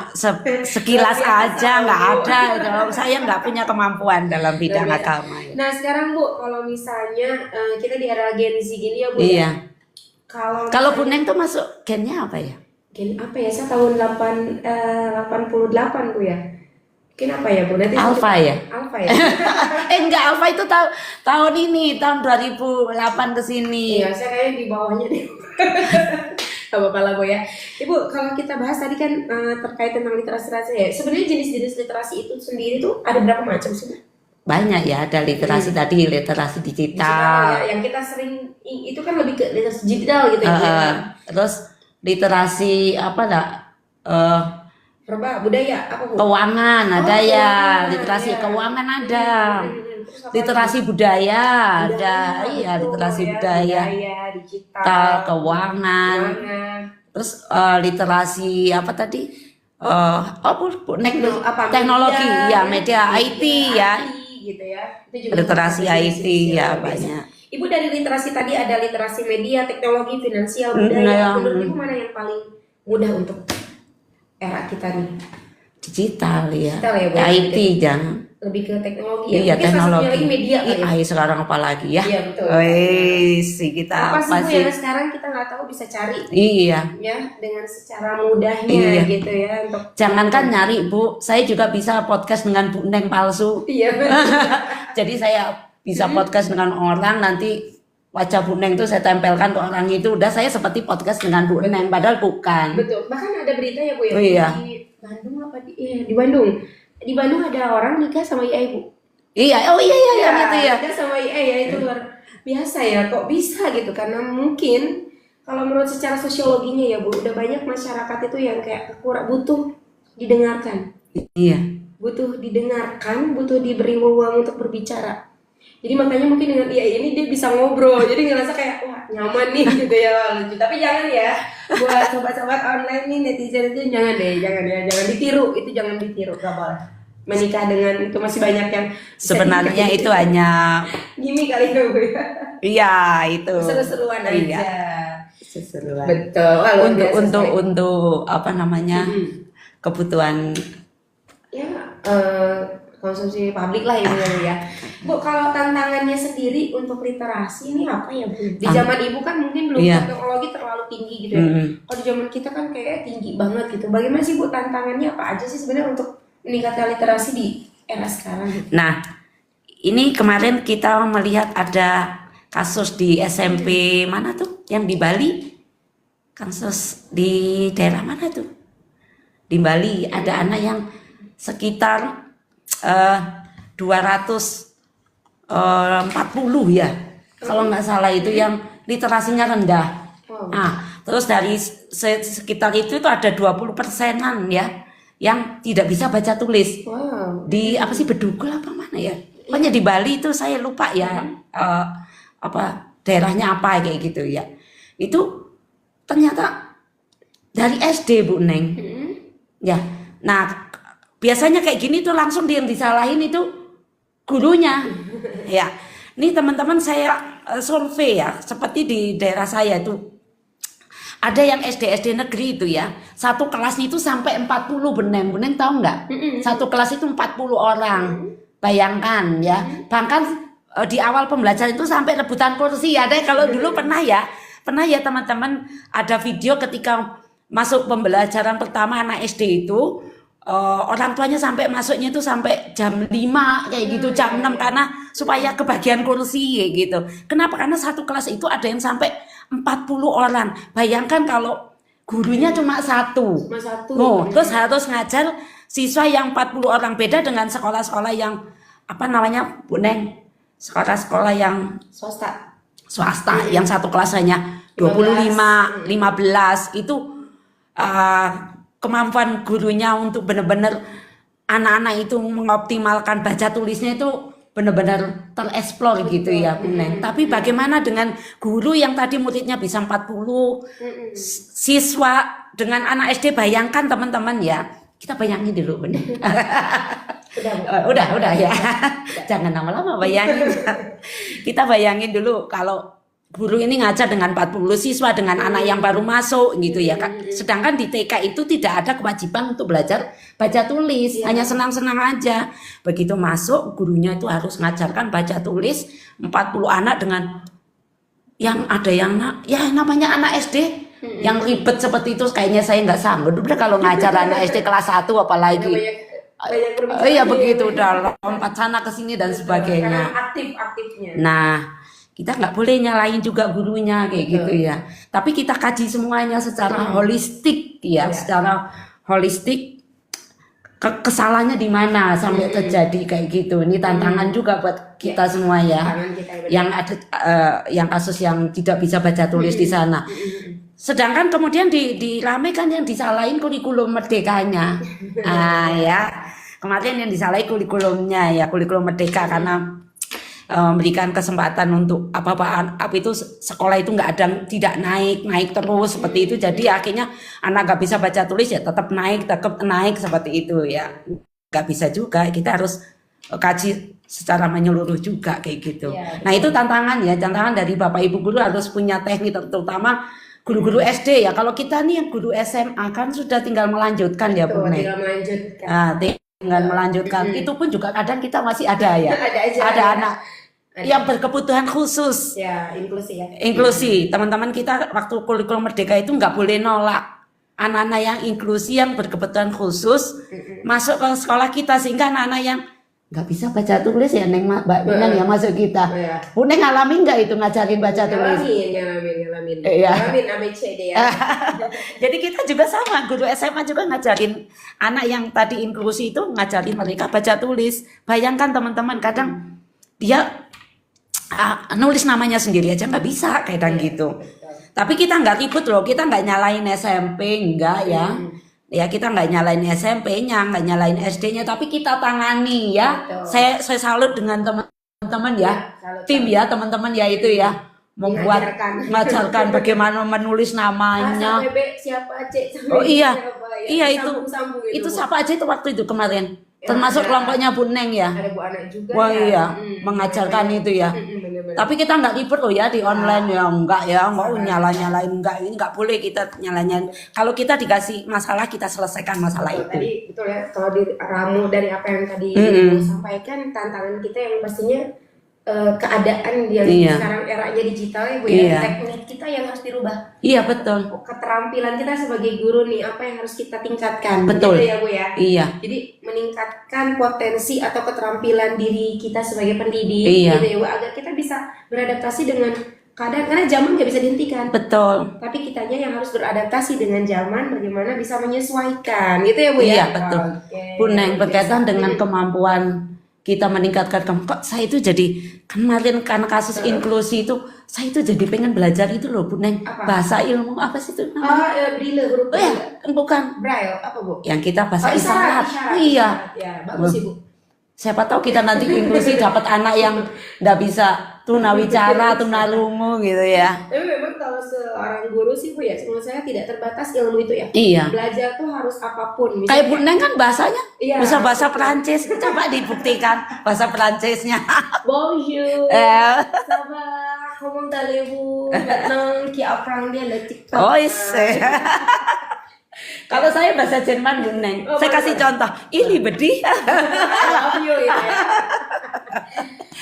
sekilas Luar biasa, aja, nggak Bu. ada. Gitu. Saya nggak punya kemampuan dalam bidang Luar biasa. agama. Ya. Nah sekarang Bu, kalau misalnya kita di era Gen Z gini ya Bu ya, Iya. Kalau Bu misalnya- Neng tuh masuk gennya apa ya? Gen apa ya? Saya tahun 88 Bu ya. Mungkin apa ya Bu? Nanti Alpha ya? Alpha ya. Enggak, Alpha itu tahun ini, tahun 2008 ke sini. Iya, saya kayaknya di bawahnya deh. Gak apa-apa lah Bu ya. Ibu, kalau kita bahas tadi kan terkait tentang literasi ya. Sebenarnya jenis-jenis literasi itu sendiri tuh ada berapa macam sih Bu? Banyak ya, ada literasi tadi, literasi digital. Ya, yang kita sering itu kan lebih ke literasi digital gitu ya. Terus literasi apa enggak? Budaya apa Bu? Keuangan ada ya, keuangan, literasi ya. keuangan ada. Terus apa Literasi budaya ada, lagi? iya Betul, literasi ya, budaya, digital, keuangan, terus literasi apa tadi? Teknologi, ya media IT ya, gitu ya. Itu juga literasi IT ya luar biasa. banyak. Ibu dari literasi tadi ada literasi media, teknologi, finansial, Nah, budaya. Menurut Ibu mana yang paling mudah untuk era kita nih? Digital ya, Digital ya, Bu. IT jangan. Lebih ke teknologi ya. Iya Mungkin salah satunya teknologi. lagi media kali ya. AI sekarang apalagi ya. Iya, betul. Sih kita Apa sih Bu sih? yang sekarang kita nggak tahu bisa cari Iya. ya dengan secara mudahnya Iya. gitu ya untuk Jangankan nyari Bu, saya juga bisa podcast dengan Bu Neng palsu. iya Jadi saya bisa podcast dengan orang, nanti wajah Bu Neng tuh saya tempelkan ke orang itu, udah saya seperti podcast dengan Bu Neng, padahal bukan. betul. Bahkan ada berita ya Bu ya Oh, iya. di Bandung apa di Bandung. Di Bandung ada orang nikah sama IA Ibu. Iya, oh iya yang itu ya. Nikah sama IA ya itu luar biasa ya. Kok bisa gitu? Karena mungkin kalau menurut secara sosiologinya ya Bu, udah banyak masyarakat itu yang kayak kurang butuh didengarkan. Iya. Butuh didengarkan, butuh diberi ruang untuk berbicara. Jadi makanya mungkin dengan IA ini dia bisa ngobrol, jadi ngerasa kayak wah nyaman nih gitu ya, lucu. Tapi jangan ya, buat sobat-sobat online nih netizen itu jangan deh, jangan ditiru, itu jangan ditiru, gak boleh. Menikah dengan itu masih banyak yang bisa Sebenarnya dinikah itu gitu. hanya Gimik kali ya Bu ya. iya itu. Seru-seruan aja. Iya. Seseruan. Betul. Wah, luar biasa sekali. Untuk apa namanya? Kebutuhan Ya konsumsi publik lah ya. Bu, kalau tantangannya sendiri untuk literasi ini apa ya Bu? Di zaman Ibu kan mungkin belum Iya. teknologi terlalu tinggi gitu ya. Kalau di zaman kita kan kayak tinggi banget gitu. Bagaimana sih Bu tantangannya apa aja sih sebenarnya untuk meningkatkan literasi di era sekarang gitu? Nah, ini kemarin kita melihat ada kasus di SMP mana tuh? Yang di Bali. Kasus di daerah mana tuh? Di Bali ada anak yang sekitar 240 ya. Kalau nggak salah itu yang literasinya rendah. Nah, terus dari sekitar itu ada 20%-an ya yang tidak bisa baca tulis. Wow. Di apa sih Bedugul apa mana ya? Pokoknya di Bali itu saya lupa ya apa daerahnya apa kayak gitu ya. Itu ternyata dari SD Bu Neng. Ya. Nah, biasanya kayak gini tuh langsung yang disalahin itu gurunya. Ya. Ini teman-teman saya survei ya, seperti di daerah saya itu ada yang SD negeri itu ya, satu kelasnya itu sampai 40 Buneng tahu nggak? Satu kelas itu 40 orang, bayangkan ya. Bahkan di awal pembelajaran itu sampai rebutan kursi. Ada kalau dulu pernah ya teman-teman ada video ketika masuk pembelajaran pertama anak SD itu. Orang tuanya sampai masuknya itu sampai jam 5 kayak gitu, jam 6 karena supaya kebagian kursi kayak gitu. Kenapa? Karena satu kelas itu ada yang sampai 40 orang. Bayangkan kalau gurunya cuma satu. Terus harus ngajar siswa yang 40 orang, beda dengan sekolah-sekolah yang apa namanya, Bu Neng? Sekolah-sekolah yang swasta yang satu kelas hanya 25, 15 itu kemampuan gurunya untuk benar-benar anak-anak itu mengoptimalkan baca tulisnya itu benar-benar tereksplor gitu ya Bu Neng. Tapi bagaimana dengan guru yang tadi muridnya bisa 40 siswa dengan anak SD, bayangkan teman-teman ya. Kita bayangin dulu bener. Udah. Udah ya. Jangan lama-lama bayangin. Kita bayangin dulu kalau guru ini ngajar dengan 40 siswa dengan anak yang baru masuk gitu ya kan. Sedangkan di TK itu tidak ada kewajiban untuk belajar baca tulis, hanya senang-senang aja. Begitu masuk gurunya itu harus ngajarkan baca tulis 40 anak dengan yang ada yang ya namanya anak SD yang ribet seperti itu kayaknya saya nggak sanggup. Udah kalau ngajar anak SD kelas 1 apalagi. Iya begitu udah lompat sana ke sini dan sebagainya. Aktifnya. Nah, kita nggak boleh nyalain juga gurunya kayak gitu ya. Tapi kita kaji semuanya secara holistik ya, secara holistik kesalahannya di mana sampai terjadi kayak gitu. Ini tantangan juga buat kita semua ya. Yang ada yang kasus yang tidak bisa baca tulis di sana. Sedangkan kemudian diramekan yang disalahin kurikulum merdekanya. Ya. Kemarin yang disalahin kurikulumnya ya, kurikulum merdeka karena memberikan kesempatan untuk apa itu sekolah itu tidak naik terus seperti itu, jadi akhirnya anak nggak bisa baca tulis ya tetap naik seperti itu ya, nggak bisa juga, kita harus kaji secara menyeluruh juga kayak gitu ya, nah itu tantangan dari Bapak Ibu guru harus punya teknik, terutama guru-guru SD ya. Kalau kita nih yang guru SMA kan sudah tinggal melanjutkan ya Bu Nek. Tinggal melanjutkan. Itu pun juga kadang kita masih ada ya. Ada anak yang berkebutuhan khusus. Ya, inklusi ya. Inklusi. Teman-teman kita waktu kurikulum merdeka itu nggak boleh nolak anak-anak yang inklusi yang berkebutuhan khusus masuk ke sekolah kita, sehingga anak-anak yang nggak bisa baca tulis ya Neng Mbak Binan ya masuk kita. Bu Neng ngalamin nggak itu ngajarin baca tulis? Ngalamin. Iya. Ngalamin ABCD ya. Jadi kita juga sama, guru SMA juga ngajarin anak yang tadi inklusi itu, ngajarin mereka baca tulis. Bayangkan teman-teman, kadang dia nulis namanya sendiri aja nggak bisa kadang gitu. Tapi kita nggak ribut loh, kita nggak nyalain SMP, enggak ya. Ya kita nggak nyalain SMP-nya, nggak nyalain SD-nya, tapi kita tangani ya. Saya salut dengan teman-teman ya, tim ya teman-teman ya itu ya, membuat mengajarkan bagaimana menulis namanya. Siapa Cek? Oh iya, iya Sambung itu siapa aja itu waktu itu kemarin. Termasuk kelompoknya Bu Neng ya. Ada Bu Ana juga. Wah iya, mengajarkan itu ya. Tapi kita nggak ribet loh ya di online ya, enggak nyala-nyalain, enggak, ini nggak boleh kita nyalain. Kalau kita dikasih masalah kita selesaikan masalah itu. Tadi betul ya, kalau ramu dari apa yang tadi Ibu sampaikan, tantangan kita yang pastinya keadaan yang sekarang eranya digital ya Bu ya, teknik kita yang harus dirubah. Iya betul. Keterampilan kita sebagai guru nih, apa yang harus kita tingkatkan? Betul gitu ya Bu ya. Iya. Jadi meningkatkan potensi atau keterampilan diri kita sebagai pendidik, gitu ya Bu, agar kita bisa beradaptasi dengan keadaan, karena zaman nggak bisa dihentikan. Betul. Tapi kitanya yang harus beradaptasi dengan zaman, bagaimana bisa menyesuaikan, gitu ya Bu ya. Iya betul. Bu Neng, berkaitan dengan kemampuan kita meningkatkan, kok saya itu jadi kemarin karena kasus inklusi itu saya itu jadi pengen belajar itu loh Bu Neng, bahasa ilmu apa sih itu namanya? Braille, huruf ya bukan Braille, apa Bu? Yang kita bahasa isyarat. Iya. Ya, bagus Ibu. Siapa tahu kita nanti inklusi dapat anak yang nggak bisa tunawicara, tunarungu gitu ya. Tapi memang kalau seorang guru sih Bu ya, menurut saya tidak terbatas ilmu itu ya. Iya. Belajar tuh harus apapun. Misalnya, kayak Bu Neng kan bahasanya bisa bahasa Perancis, coba dibuktikan bahasa Perancisnya. Bonjour. Sama comment allez-vous? Maintenant qui apprend bien le TikTok. Oh Kalau saya bahasa Jerman Bu Neng, saya kasih contoh. Ini bedi. Love you ya.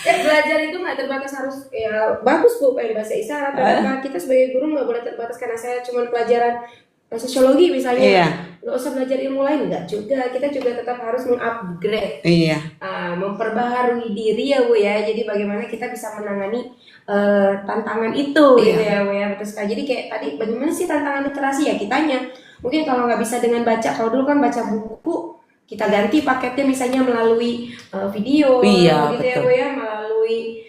Belajar itu nggak terbatas harus ya bagus Bu pengen bahasa isyarat. Kita sebagai guru nggak boleh terbatas karena saya cuma pelajaran sosiologi misalnya. Nggak usah belajar ilmu lain, nggak juga. Kita juga tetap harus mengupgrade. Memperbaharui diri ya Bu ya. Jadi bagaimana kita bisa menangani tantangan itu gitu ya Bu ya. Betul sekali. Jadi kayak tadi bagaimana sih tantangan literasi ya kitanya. Mungkin kalau nggak bisa dengan baca, kalau dulu kan baca buku, kita ganti paketnya misalnya melalui video, gitu ya Bu ya, melalui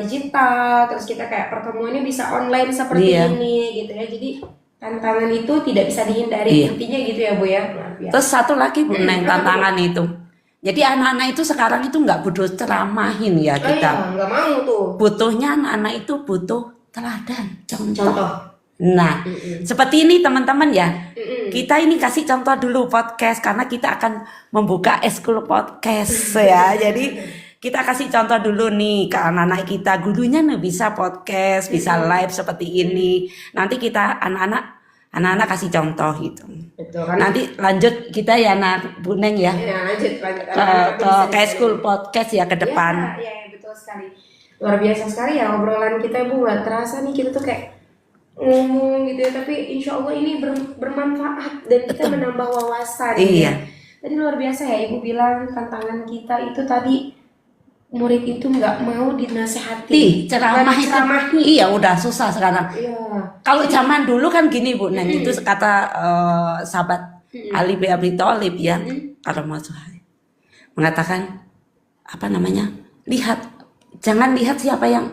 digital, terus kita kayak pertemuannya bisa online seperti ini, gitu ya. Jadi tantangan itu tidak bisa dihindari, intinya gitu ya Bu ya. Terus satu lagi Bu Neng, tantangan itu. Jadi anak-anak itu sekarang itu nggak butuh ceramahin ya kita. Nggak mau tuh. Butuhnya anak-anak itu butuh teladan, contoh. Nah, seperti ini teman-teman ya. Kita ini kasih contoh dulu podcast karena kita akan membuka eskul podcast ya. Jadi kita kasih contoh dulu nih ke anak-anak kita. Gurunya nih bisa podcast, bisa live seperti ini. Nanti kita anak-anak kasih contoh gitu. Betul kan? Nanti lanjut kita ya Bu Neng ya. Ya, lanjut. Ke eskul podcast ya ke depan. Ya, betul sekali. Luar biasa sekali ya obrolan kita Bu. Gak terasa nih kita tuh kayak ngomong gitu ya, tapi insya Allah ini bermanfaat dan kita menambah wawasan. Iya. Ya. Tadi luar biasa ya Ibu bilang tantangan kita itu tadi murid itu nggak mau dinasehati, ceramahi. Iya udah susah sekarang. Iya. Kalau zaman dulu kan gini Bu Neng, itu kata sahabat Ali bin Abi Thalib ya, karomatullahi mengatakan apa namanya? Jangan lihat siapa yang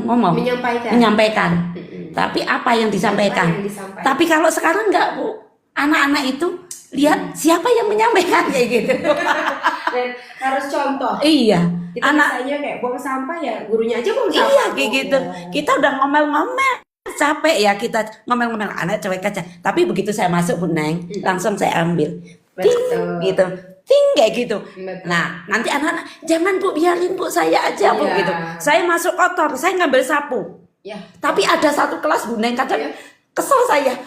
ngomong, menyampaikan. Tapi apa yang disampaikan. Tapi kalau sekarang enggak Bu, anak-anak itu lihat siapa yang menyampaikan kayak gitu. Dan harus contoh. Iya. Kita misalnya kayak buang sampah ya gurunya aja buang sampah. Iya kayak gitu. Kita udah ngomel-ngomel, capek ya kita ngomel-ngomel, anak cuek aja. Tapi begitu saya masuk Bu Neng, langsung saya ambil. Ting gitu. Ting kayak gitu. Betul. Nah, nanti anak-anak, jangan Bu, biarin Bu, saya aja Bu gitu. Saya masuk kotor, saya ngambil sapu. Ya. Tapi ada satu kelas Bu Neng kadang kesel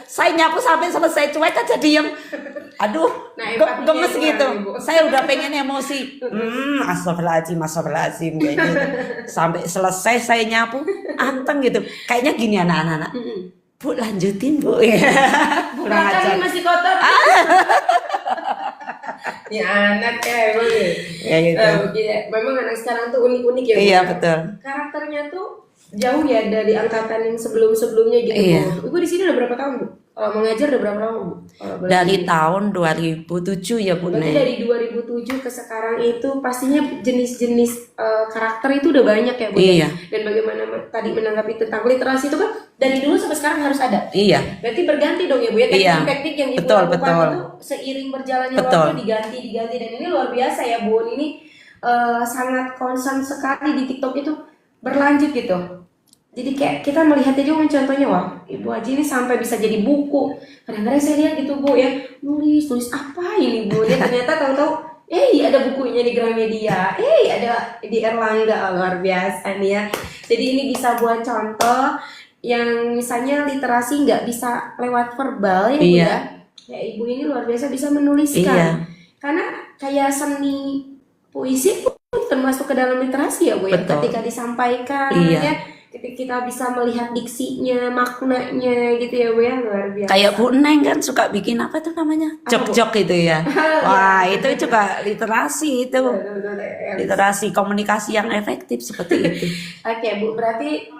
saya nyapu sampai selesai cuek aja diem. Aduh, gemes gitu. Saya udah pengen emosi. Astagfirullahaladzim kayak gitu. Sampai selesai saya nyapu, anteng gitu. Kayaknya gini anak-anak. Bu, lanjutin Bu. Kurang ajar. Masih kotor. Ya anak ya emang ya gitu. Memang anak sekarang tuh unik-unik ya. Iya betul. Karakternya tuh jauh ya dari angkatan yang sebelum-sebelumnya gitu. Iya. Ibu di sini udah berapa tahun Bu? Kalau mengajar udah berapa lama Bu? Dari tahun 2007 ya Bu Berarti Neng. dari 2007 ke sekarang itu pastinya jenis-jenis karakter itu udah banyak ya Bu. Iya. Dan bagaimana tadi menanggapi tentang literasi itu kan dari dulu sampai sekarang harus ada. Iya. Berarti berganti dong ya Bu ya, teknik-teknik yang Ibu lakukan itu seiring berjalannya waktu diganti dan ini luar biasa ya Bu. Ini sangat concern sekali di TikTok itu berlanjut gitu. Jadi kayak kita melihatnya juga contohnya, wah Ibu Haji ini sampai bisa jadi buku. Kadang-kadang saya lihat gitu Bu ya, nulis apa ini Bu? Dia ternyata tahu-tahu, ada bukunya di Gramedia, ada di Erlangga, luar biasa nih ya. Jadi ini bisa buat contoh yang misalnya literasi nggak bisa lewat verbal ya Bu ya. Ya Ibu ini luar biasa bisa menuliskan. Karena kayak seni puisi pun termasuk ke dalam literasi ya Bu ya. Ketika disampaikan ya. Kita bisa melihat diksinya, maknanya gitu ya Bu ya, luar biasa. Kayak Bu Neng kan suka bikin apa tuh namanya? Jok-jok gitu ya. Wah, itu juga literasi itu. Literasi komunikasi yang efektif seperti itu. Oke Bu, berarti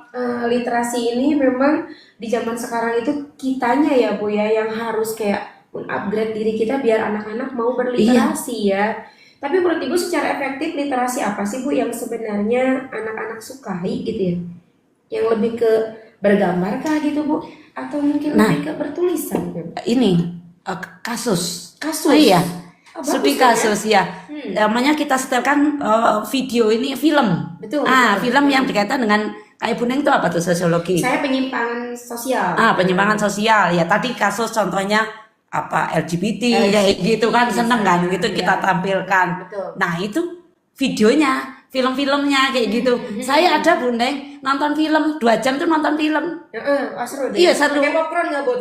literasi ini memang di zaman sekarang itu kitanya ya Bu ya yang harus kayak upgrade diri kita biar anak-anak mau berliterasi ya. Tapi menurut Ibu secara efektif literasi apa sih Bu yang sebenarnya anak-anak sukai gitu ya? Yang lebih ke bergambar kah gitu Bu? Atau mungkin lebih ke bertulisan? Ini kasus. Kasus? Oh iya. Studi kasus ya. Namanya kita setelkan video ini film. Betul. Film yang berkaitan dengan kayak Bu Neng itu apa tuh sosiologi? Saya penyimpangan sosial. Penyimpangan sosial ya. Tadi kasus contohnya apa LGBT ya gitu kan seneng kan gitu kita tampilkan. Betul. Nah itu videonya. Film-filmnya kayak gitu. Saya ada Bu Neng nonton film 2 jam tuh nonton film. Seru deh. Iya seru. Pakai popcorn nggak Bu?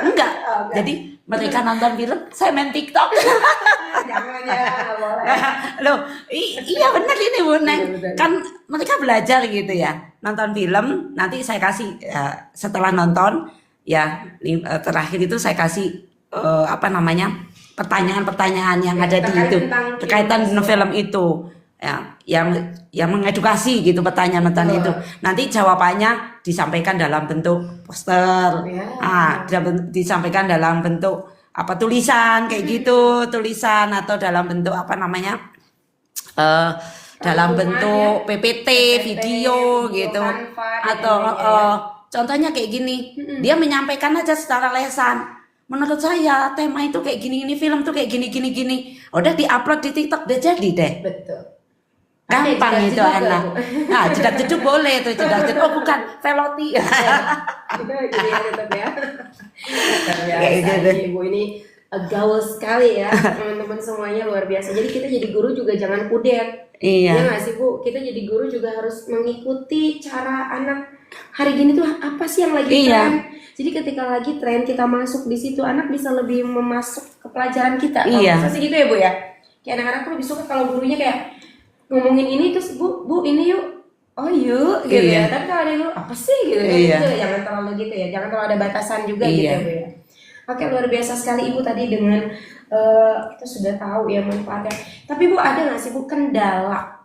Enggak. Jadi mereka nonton film, saya main TikTok. Jangan ya, boleh. Loh, iya benar ini Bu Neng. Kan mereka belajar gitu ya. Nonton film, nanti saya kasih setelah nonton ya terakhir itu saya kasih pertanyaan-pertanyaan yang ada di itu berkaitan dengan film itu. Ya, yang mengedukasi gitu pertanyaan-pertanyaan itu. Nanti jawabannya disampaikan dalam bentuk poster. Disampaikan dalam bentuk tulisan kayak gitu, tulisan atau dalam bentuk dalam bentuk PPT, video gitu. Atau contohnya kayak gini. Dia menyampaikan aja secara lesan. Menurut saya tema itu kayak gini, film tuh kayak gini. Udah diupload di TikTok udah jadi deh. Betul. Gampang jedak itu jeduk nggak, anak. Bu? Nah, jedak jeduk boleh tuh jedak jeduk. Oh bukan, veloti. Gitu ya tetap ya. Luar Kayak biasa gitu. nih, Ibu ini gaul sekali ya teman-teman semuanya, luar biasa. Jadi kita jadi guru juga jangan kudet. Iya. Ya nggak sih Bu? Kita jadi guru juga harus mengikuti cara anak hari gini tuh apa sih yang lagi Iya. tren. Jadi ketika lagi tren kita masuk di situ, anak bisa lebih memasuk ke pelajaran kita. Iya. Kalau gitu ya Bu ya. Kayak anak-anak tuh lebih suka kalau gurunya kayak ngomongin ini terus Bu ini yuk. Oh yuk gitu Iya. ya. Tapi kalau ada guru apa sih gitu kan, Iya. gitu, jangan terlalu gitu ya. Jangan terlalu ada batasan juga gitu Iya. ya Bu ya. Oke, luar biasa sekali Ibu tadi dengan kita sudah tahu ya manfaatnya. Tapi Bu ada nggak sih Bu kendala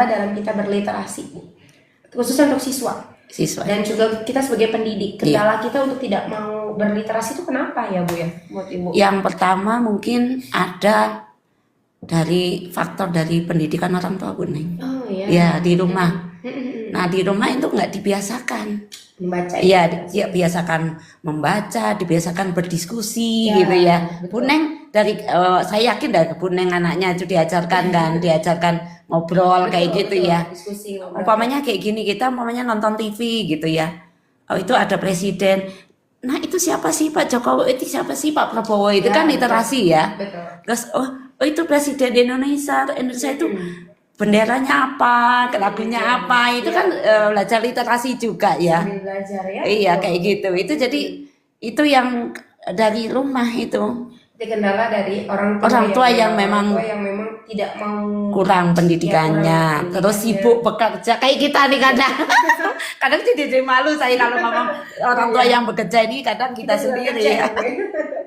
dalam kita berliterasi, khususnya untuk Siswa. dan juga kita sebagai pendidik, Iya. kendala kita untuk tidak mau berliterasi itu kenapa ya Bu ya buat Ibu? Yang pertama mungkin ada dari faktor dari pendidikan orang tua, Bu Neng. Oh ya. Ya, di rumah. Nah, di rumah itu nggak dibiasakan. Membaca. Iya, dia biasakan membaca, dibiasakan berdiskusi Ya, gitu ya. betul. Bu Neng dari saya yakin dari Bu Neng anaknya itu diajarkan kan, diajarkan ngobrol kayak gitu Betul, ya. diskusi ngobrol. Umpamanya kayak gini, kita umpamanya nonton TV gitu ya. Oh, itu ada presiden. Nah, itu siapa sih Pak Jokowi? Itu siapa sih Pak Prabowo? Itu Ya, kan betul. literasi ya. Betul. Terus oh itu presiden Indonesia. Indonesia itu benderanya apa, lagunya apa, itu kan belajar literasi juga ya. Sambil belajar ya. Iya Betul. kayak gitu. Itu jadi itu yang dari rumah itu Itu kendala dari orang Orang tua yang memang tidak mau kurang pendidikannya, Ya, kurang terus pendidikannya. sibuk bekerja kayak kita nih kadang. Kadang jadi malu saya kalau ngomong orang tua yang bekerja ini kadang kita sendiri ya.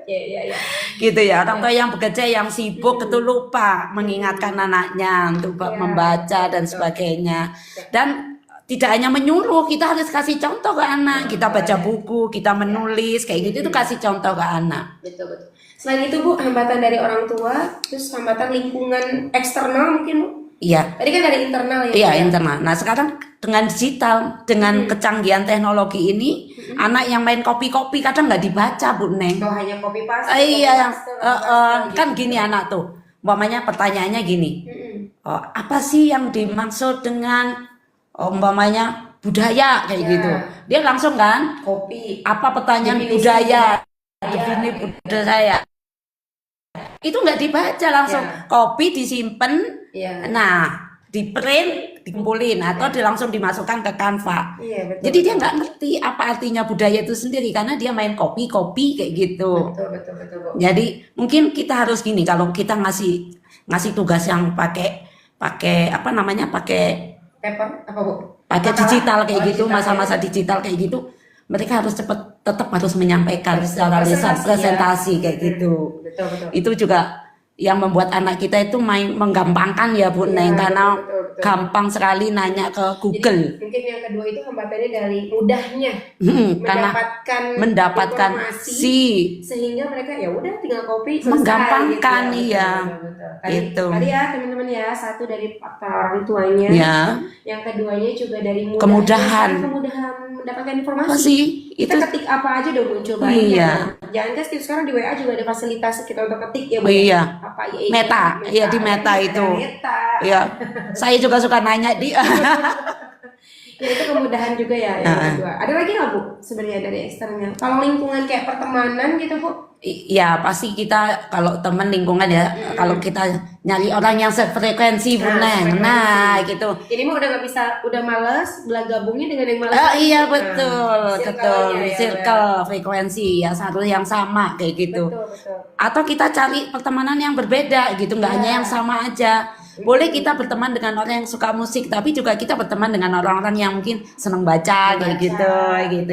Iya. Gitu ya, orang tua yang bekerja yang sibuk itu lupa mengingatkan anaknya untuk Ya, membaca dan betul. sebagainya. Dan tidak hanya menyuruh, kita harus kasih contoh ke anak. Kita baca buku, kita menulis kayak gitu itu kasih contoh ke anak. Betul. Selain itu Bu, hambatan dari orang tua, terus hambatan lingkungan eksternal mungkin Bu. Iya. Tadi kan dari internal ya. Iya Bu, ya? internal. Nah sekarang dengan digital, dengan kecanggihan teknologi ini, anak yang main kopi-kopi kadang nggak dibaca Bu Neng. Oh hanya copy paste. Iya, copy paste, kan gitu. gini anak tuh, umpamanya pertanyaannya gini, oh, apa sih yang dimaksud dengan umpamanya budaya kayak Ya. gitu? Dia langsung kan, Kopi. apa pertanyaan Definisi budaya? budaya. Definisi budaya. Itu nggak dibaca langsung, Ya. kopi disimpan. Iya. Nah, di print, dikumpulin atau langsung dimasukkan ke Canva. Iya betul. Jadi dia nggak ngerti apa artinya budaya itu sendiri karena dia main kopi kayak gitu. Betul Bu. Jadi mungkin kita harus gini kalau kita ngasih tugas yang pakai apa namanya pakai Paper apa Bu? pakai Makalah? digital kayak Oh, gitu digital, masa-masa ya. digital kayak gitu tetap harus menyampaikan Betul. secara lisan Presentasi, presentasi ya. kayak gitu. Betul. Itu juga yang membuat anak kita itu menggampangkan ya Bu Iya, Neng karena betul. gampang sekali nanya ke Google. Jadi, mungkin yang kedua itu hambatannya dari mudahnya Karena mendapatkan informasi sehingga mereka ya udah tinggal copy selesai, Menggampangkan, gitu iya. Tadi, Gitu. tadi ya teman-teman ya, satu dari faktor orang tuanya, Ya, yang keduanya juga dari Kemudahan. kemudahan mendapatkan informasi. apa sih Kita itu? ketik apa aja udah muncul banyak. Iya. Jangan kan sekarang di WA juga ada fasilitas kita untuk ketik ya Bu. Iya. Apa ya? Meta. Iya, di Meta ada itu. Meta. Ya, saya juga suka nanya di. Ya itu kemudahan juga ya yang kedua. Ada lagi nggak Bu sebenarnya dari eksternal? Kalau lingkungan kayak pertemanan gitu Bu? Ya pasti kita kalau teman lingkungan ya kalau kita nyari orang yang sefrekuensi Bu Neng. frekuensi. Nah gitu. Ini mah udah nggak bisa, udah males, belah gabungnya dengan yang males. Oh iya Nah, betul, circle-nya ya, circle frekuensi ya satu yang sama kayak gitu. Betul. Atau kita cari pertemanan yang berbeda gitu, nggak hanya yang sama aja. Boleh kita berteman dengan orang yang suka musik, tapi juga kita berteman dengan orang-orang yang mungkin senang baca kayak gitu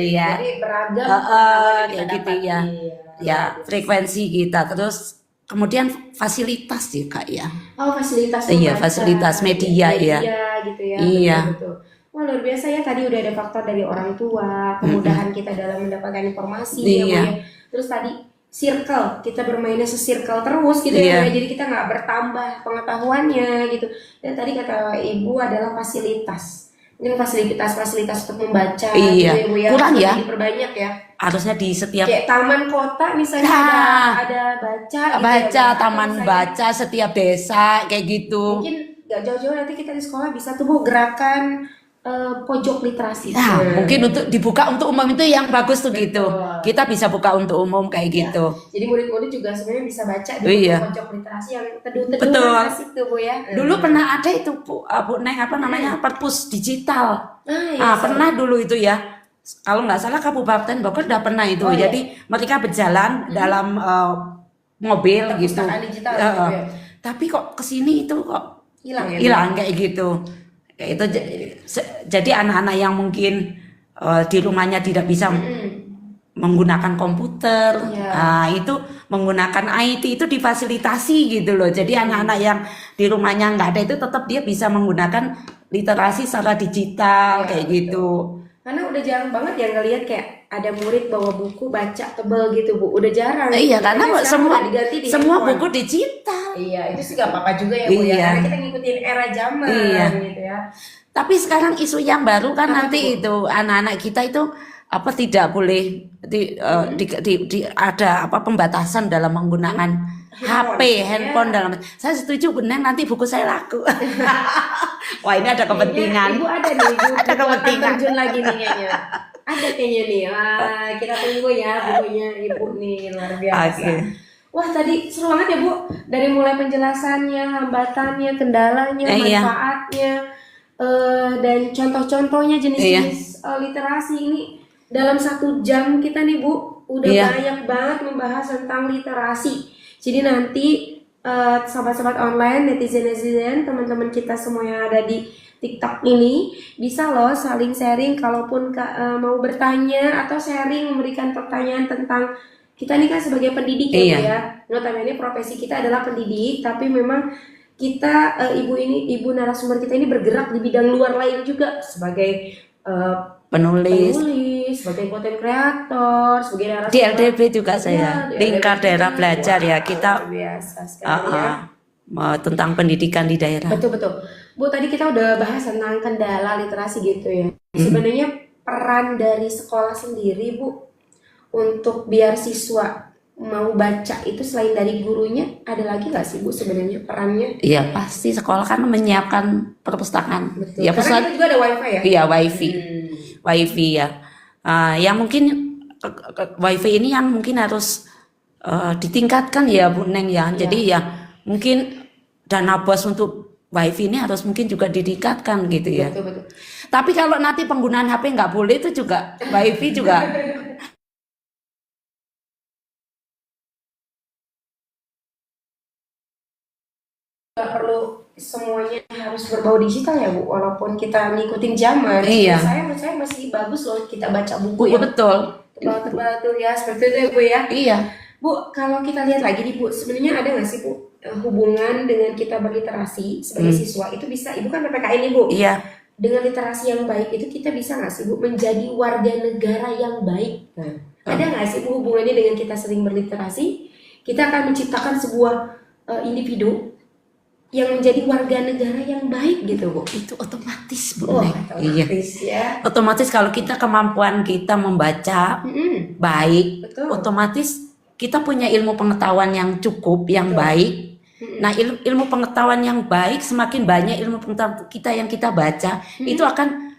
ya. Jadi beragam kayak pengetahuan yang kita gitu dapat. ya. Iya. Ya, frekuensi kita. Terus kemudian fasilitas juga ya. Oh fasilitas. Iya, membaca. fasilitas media, ya. gitu ya. Iya. Betul. Wah luar biasa ya, tadi udah ada faktor dari orang tua, kemudahan kita dalam mendapatkan informasi ya, Bu, Iya. ya. Terus tadi circle, kita bermainnya se-circle terus gitu Iya. ya, Bu, ya. Jadi kita nggak bertambah pengetahuannya gitu. Dan tadi kata Ibu adalah fasilitas. Ini fasilitas untuk membaca Iya. gitu ya, Bu, ya. Kurang ya. Diperbanyak ya. Harusnya di setiap Kayak taman kota misalnya Nah. ada baca gitu baca, ya, Bu. Atau taman misalnya baca setiap desa kayak gitu. mungkin nggak jauh-jauh nanti kita di sekolah bisa tuh Bu gerakan pojok literasi. Nah, mungkin untuk dibuka untuk umum itu yang bagus tuh gitu. Betul. Kita bisa buka untuk umum kayak Ya. gitu. Jadi murid-murid juga sebenarnya bisa baca di Iya. pojok literasi yang teduh-teduh Betul. asik tuh Bu ya. Dulu pernah ada itu Bu Neng apa namanya perpus digital. Iya, Pernah dulu itu ya. Kalau nggak salah Kabupaten Bogor udah pernah itu. Oh, iya. Jadi mereka berjalan dalam mobil gitu. Perpustakaan digital Eh, gitu eh. ya. Tapi kok kesini itu kok Hilang ya. hilang kayak gitu. Kayak itu jadi anak-anak yang mungkin di rumahnya tidak bisa menggunakan komputer, itu menggunakan IT itu difasilitasi gitu loh. Jadi anak-anak yang di rumahnya nggak ada itu tetap dia bisa menggunakan literasi secara digital kayak gitu. Karena udah jarang banget ya ngelihat kayak ada murid bawa buku baca tebel gitu Bu. Udah jarang. Iya, karena sekarang semua udah diganti di semua handphone. buku digital. Iya, itu sih gak apa-apa juga ya Bu ya. Iya. Karena kita ngikutin era zaman Iya. gitu ya. Tapi sekarang isu yang baru kan Apa nanti tuh, Bu? itu anak-anak kita itu apa tidak boleh ada apa pembatasan dalam menggunakan handphone dalam. Saya setuju benar nanti buku saya laku. Wah ini ada kepentingan. Ibu ada nih, Ibu. Ada kepentingan. Terjun lagi nih kayaknya. Ada kayaknya nih. Wah, kita tunggu ya bukunya Ibu nih luar biasa. Oke. Wah tadi seru banget ya Bu. Dari mulai penjelasannya, hambatannya, kendalanya, Iya. manfaatnya, dan contoh-contohnya jenis-jenis literasi ini dalam 1 jam kita nih Bu udah Iya. banyak banget membahas tentang literasi. Jadi nanti sahabat-sahabat online, netizen-netizen, teman-teman kita semua yang ada di TikTok ini bisa loh saling sharing kalaupun mau bertanya atau sharing memberikan pertanyaan tentang kita nih kan sebagai pendidik ya Iya. Bu ya. Notabene profesi kita adalah pendidik, tapi memang kita ibu narasumber kita ini bergerak di bidang luar lain juga sebagai Penulis sebagai konten kreator, sebagai narasumber. di LDB juga saya Iya, di lingkar LDB. daerah belajar ya Wah, kita luar biasa sekali ya. tentang pendidikan di daerah. Betul. Bu, tadi kita udah bahas tentang kendala literasi gitu ya. Sebenarnya peran dari sekolah sendiri, Bu, untuk biar siswa mau baca itu selain dari gurunya, ada lagi nggak sih Bu sebenarnya perannya? Iya pasti sekolah kan menyiapkan perpustakaan. Betul. Ya Karena kita juga ada wifi ya. Iya wifi ya. Yang mungkin wifi ini yang mungkin harus ditingkatkan ya Bu Neng ya. Jadi ya mungkin dana bos untuk wifi ini harus mungkin juga ditingkatkan gitu ya. Betul. Tapi kalau nanti penggunaan HP nggak boleh itu juga wifi juga. Nggak perlu semuanya harus berbau digital ya Bu, walaupun kita ngikutin zaman. Iya. Menurut saya masih bagus loh kita baca buku Iya yang betul. tebal-tebal tuh ya, seperti itu ya Bu ya. Iya. Bu, kalau kita lihat lagi nih Bu, sebenarnya ada nggak sih Bu hubungan dengan kita berliterasi sebagai siswa itu bisa, Ibu kan PPKN nih Bu. Iya. Dengan literasi yang baik itu kita bisa nggak sih Bu menjadi warga negara yang baik? Nah, ada nggak sih Bu hubungannya dengan kita sering berliterasi? Kita akan menciptakan sebuah individu yang menjadi warga negara yang baik gitu Bu. Itu otomatis Bu Oh, Neng. Iya. otomatis ya. Otomatis kalau kita kemampuan kita membaca baik, Betul. otomatis kita punya ilmu pengetahuan yang cukup, yang baik. Nah, ilmu pengetahuan yang baik, semakin banyak ilmu pengetahuan kita yang kita baca, itu akan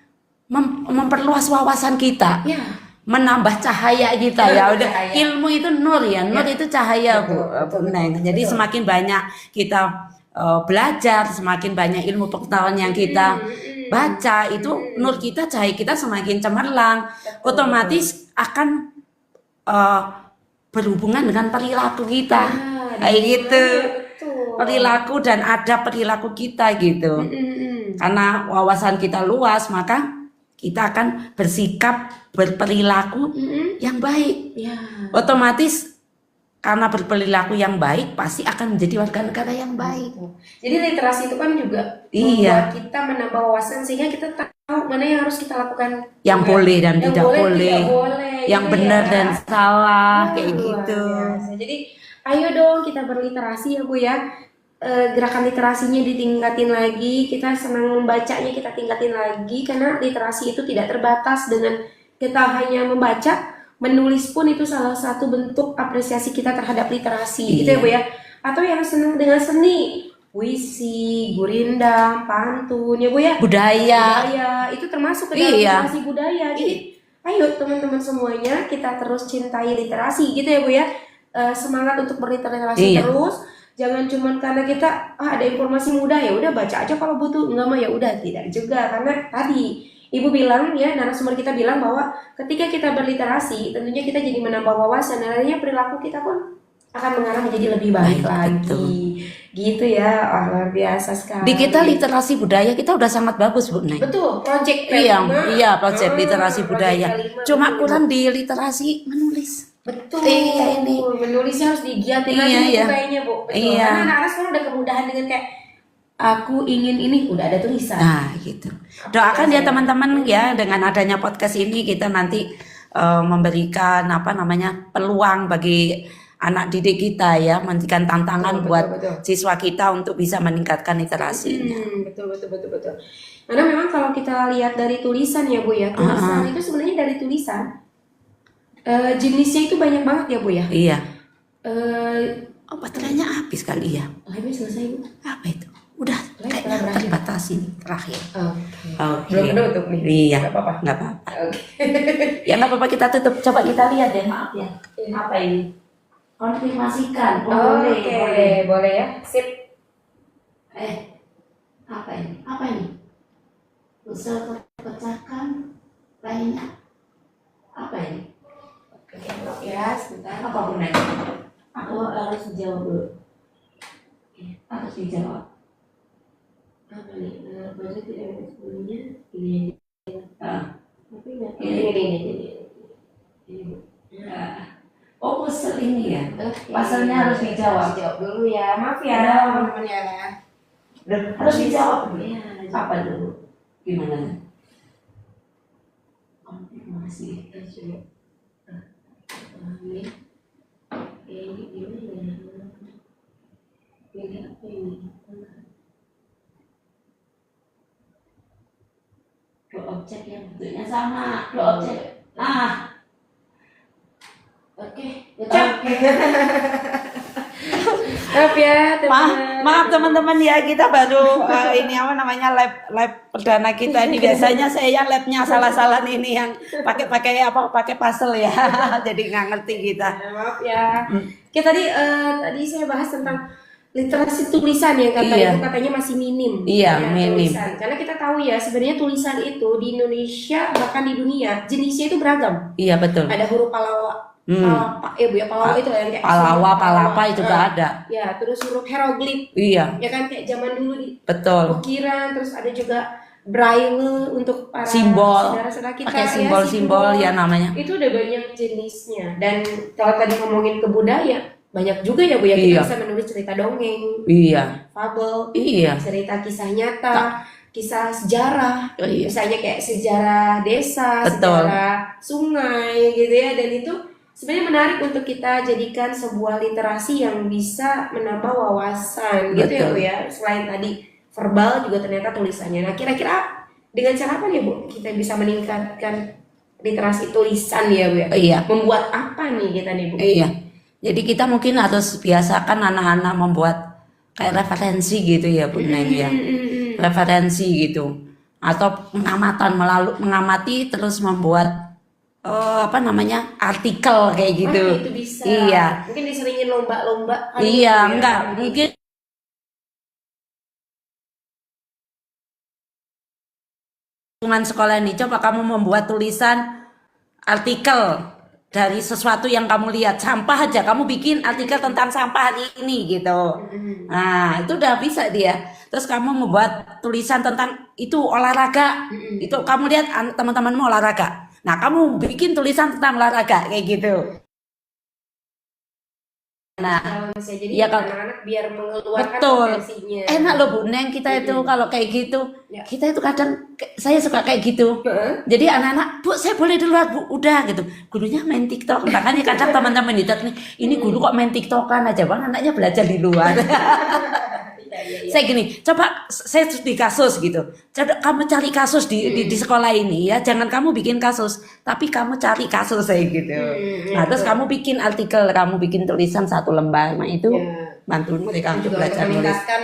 memperluas wawasan kita, Ya. menambah cahaya kita ya. Udah Cahaya. ilmu itu nur ya, nur itu cahaya Bu Neng. Jadi semakin banyak kita belajar, semakin banyak ilmu pengetahuan yang kita baca, itu nur kita, cahaya kita semakin cemerlang, otomatis akan berhubungan dengan perilaku kita, kayak gitu, Betul. perilaku dan adab perilaku kita gitu. Karena wawasan kita luas, maka kita akan bersikap berperilaku yang baik. Ya. Otomatis karena berperilaku yang baik pasti akan menjadi warga negara yang baik. Jadi literasi itu kan juga Iya. membuat kita menambah wawasan sehingga kita tahu mana yang harus kita lakukan, Yang boleh dan yang tidak boleh, boleh, tidak boleh, yang gitu benar ya. dan salah, kayak Luar gitu. biasa. Jadi ayo dong kita berliterasi ya Bu ya. Gerakan literasinya ditingkatin lagi, kita senang membacanya kita tingkatin lagi karena literasi itu tidak terbatas dengan kita hanya membaca, menulis pun itu salah satu bentuk apresiasi kita terhadap literasi gitu ya Bu ya. Atau yang senang dengan seni, puisi, gurindam, pantun, ya Bu ya. Budaya. Budaya itu termasuk ke dalam Iya. literasi budaya. Jadi ayo teman-teman semuanya kita terus cintai literasi gitu ya Bu ya. Semangat untuk berliterasi Iya. terus. Jangan cuman karena kita ada informasi mudah ya udah baca aja, kalau butuh enggak mah ya udah, tidak juga. Karena tadi Ibu bilang ya, narasumber kita bilang bahwa ketika kita berliterasi tentunya kita jadi menambah wawasan dan akhirnya perilaku kita pun akan mengarah menjadi lebih baik lagi. betul. Gitu ya. Luar biasa sekali. Di kita literasi budaya kita udah sangat bagus Bu Neng. betul, project Iya, P5. iya proyek literasi Project budaya. P5, Cuma betul. kurang di literasi menulis. Betul. Iya, ini. Menulisnya harus digiatin lagi Iya, nih iya. kayaknya Bu. Betul. Iya. Karena anak-anak sekarang udah kemudahan dengan kayak aku ingin ini, udah ada tulisan. Nah, gitu. Doakan ya teman-teman ya, dengan adanya podcast ini kita nanti memberikan peluang bagi anak didik kita ya, memberikan tantangan Betul, buat betul. siswa kita untuk bisa meningkatkan literasinya. Betul. Karena memang kalau kita lihat dari tulisan ya Bu ya, tulisan itu sebenarnya dari tulisan jenisnya itu banyak banget ya Bu ya. Iya. Eh, Oh, baterainya habis kali ya. Live selesai Bu. Apa itu? Udah Live kayaknya telah berakhir. terbatas ini terakhir. Oke. Oke. Belum menutup nih. Iya. Nggak apa-apa. Nggak apa-apa. Oke. Ya nggak apa-apa, kita tutup. Coba kita lihat ya, maaf ya. Iya. Apa ini? Konfirmasikan. Boleh ya. Sip. Apa ini? Apa ini? Usaha pecahkan lainnya. Apa ini? Oke, blok ya, sebentar. Apa Bu Neng? Aku harus dijawab dulu. Harus dijawab. Apa nih? Bahasa tidak ada sebelumnya. Ini. Tapi nggak tahu. Ini. Oh, puzzle ini ya. Oke. Puzzle-nya harus dijawab. Jawab dulu ya. Maaf ya, Ya. teman-teman ya. Harus dijawab dulu. Iya. Apa dulu? Gimana? Konfirmasi. Ini. Ini gimana? Ini apa ini? Dua objek yang bentuknya sama. Dua objek. Ah, Oke. Maaf ya, teman. maaf teman-teman ya, kita baru ini live perdana kita ini. Biasanya saya labnya salah-salah ini yang pakai puzzle ya. Jadi nggak ngerti kita. Maaf ya. Oke, tadi saya bahas tentang literasi tulisan ya, Iya. Ibu katanya masih minim. Iya, ya, minim. Tulisan. Karena kita tahu ya sebenarnya tulisan itu di Indonesia bahkan di dunia jenisnya itu beragam. Iya betul. Ada huruf Palawa, Palapa, Bu ya, Palawa itu yang kayak Palawa, huruf Palapa itu juga Nah, ada. Ya, terus huruf hieroglif, Iya, ya kan kayak zaman dulu di betul. ukiran, terus ada juga braille untuk para Simbol. saudara-saudara kita Pakai ya, simbol-simbol ya namanya. itu udah banyak jenisnya. Dan kalau tadi ngomongin ke budaya, banyak juga ya Bu ya, kita Iya. bisa menulis cerita dongeng, Iya, fabel, iya. cerita kisah nyata, kisah sejarah, Oh, iya. misalnya kayak sejarah desa, Betul. sejarah sungai gitu ya. Dan itu sebenarnya menarik untuk kita jadikan sebuah literasi yang bisa menambah wawasan gitu ya Betul. Bu ya. Selain tadi verbal juga ternyata tulisannya. Nah, kira-kira dengan cara apa nih Bu kita bisa meningkatkan literasi tulisan ya Bu ya? Iya. Membuat apa nih kita nih Bu? Iya. Jadi kita mungkin harus biasakan anak-anak membuat kayak referensi gitu ya Bu Neng ya. Referensi gitu. Atau mengamati terus membuat artikel kayak gitu. Wah, itu bisa. Iya. Mungkin diseringin lomba-lomba. kali Iya, ya. enggak mungkin lingkungan sekolah ini coba kamu membuat tulisan artikel dari sesuatu yang kamu lihat, sampah aja kamu bikin artikel tentang sampah hari ini gitu. Nah, itu udah bisa dia. Terus kamu membuat tulisan tentang itu olahraga. Itu kamu lihat teman-temanmu olahraga. Nah, kamu bikin tulisan tentang olahraga kayak gitu. Nah, Bisa jadi Iya, kalau- anak-anak biar mengeluarkan betul. potensinya. Enak loh Bu Neng, kita itu kalau kayak gitu, Ya. kita itu kadang saya suka kayak gitu. Heeh. Jadi anak-anak, Bu saya boleh di luar Bu, udah gitu. Gurunya main TikTok, makanya kadang teman-teman di nih, ini guru kok main TikTokan aja, bang anaknya belajar di luar. Iya. Saya gini, coba saya di kasus gitu. Coba kamu cari kasus di sekolah ini ya, jangan kamu bikin kasus, tapi kamu cari kasus saya gitu. Nah terus kamu bikin artikel, kamu bikin tulisan 1 lembar, nah itu Ya. bantu mereka Dan untuk juga untuk belajar nulis. meningkatkan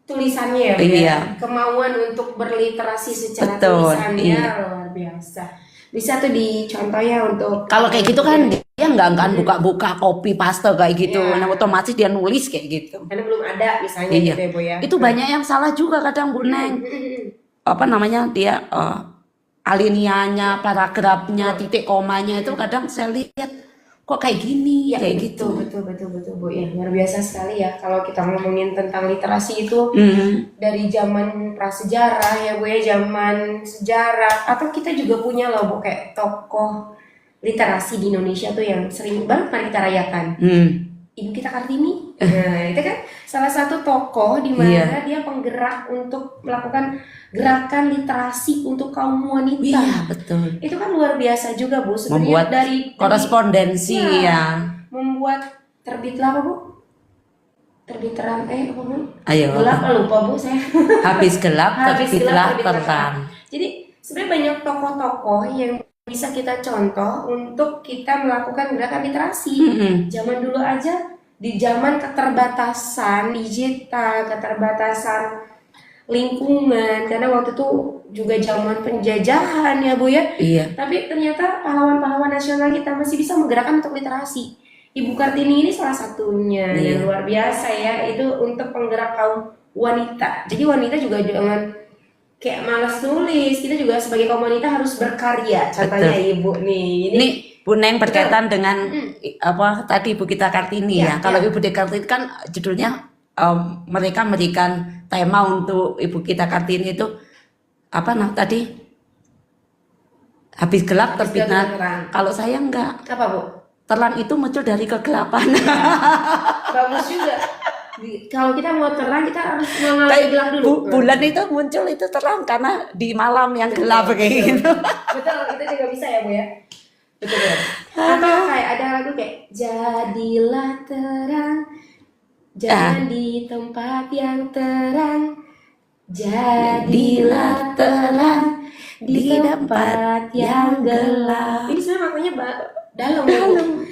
tulisannya ya, Bu, Iya. ya. Kemauan untuk berliterasi secara Betul, tulisannya iya. luar biasa. Bisa tuh dicontoh ya untuk Kalau kayak gitu kan dia nggak akan buka-buka copy paste kayak gitu, Iya. nah, otomatis dia nulis kayak gitu. karena belum ada misalnya Iya. gitu ya, Bu ya. Itu banyak yang salah juga kadang Bu Neng. Apa namanya dia alinea-nya, paragrafnya, titik komanya itu kadang saya lihat kok kayak gini, Ya, kayak gitu. betul Bu ya, luar biasa sekali ya kalau kita ngomongin tentang literasi itu dari zaman prasejarah ya Bu ya, zaman sejarah, atau kita juga punya loh Bu kayak tokoh literasi di Indonesia tuh yang sering banget pernah kita rayakan. Ibu kita Kartini, nah itu kan salah satu tokoh di mana Iya. dia penggerak untuk melakukan gerakan literasi untuk kaum wanita. Iya betul. Itu kan luar biasa juga Bu, sebenarnya Membuat dari korespondensi ya. membuat terbitlah apa Bu? Terbit terang apa Bu? Ayo. Gelap lupa Bu saya. Habis gelap Habis terbitlah gelap, terbit terang. Jadi sebenarnya banyak tokoh-tokoh yang bisa kita contoh untuk kita melakukan gerakan literasi. Zaman dulu aja, di zaman keterbatasan digital, keterbatasan lingkungan, karena waktu itu juga zaman penjajahan ya Bu ya. Iya. Tapi ternyata pahlawan-pahlawan nasional kita masih bisa menggerakkan untuk literasi. Ibu Kartini ini salah satunya yang luar biasa ya, itu untuk penggerak kaum wanita. Jadi wanita juga jangan kayak malas nulis, kita juga sebagai kaum wanita harus berkarya. Contohnya Ibu nih. Ini Bu Neng berkaitan dengan apa tadi Ibu kita Kartini ya. Kalau Ibu kita Kartini kan judulnya mereka memberikan tema untuk Ibu kita Kartini itu apa tadi? Habis gelap terbitlah. Kalau saya enggak. Apa Bu? Terang itu muncul dari kegelapan. Bagus juga. Kalau kita mau terang, kita harus mengalami gelap dulu. Bulan itu muncul itu terang karena di malam yang gelap kayak gitu. Betul, itu juga bisa ya Bu ya. Betul ya. Atau kayak ada lagu kayak jadilah terang, jangan di tempat yang terang, jadilah terang di tempat yang gelap. Ini sebenarnya maknanya dalam.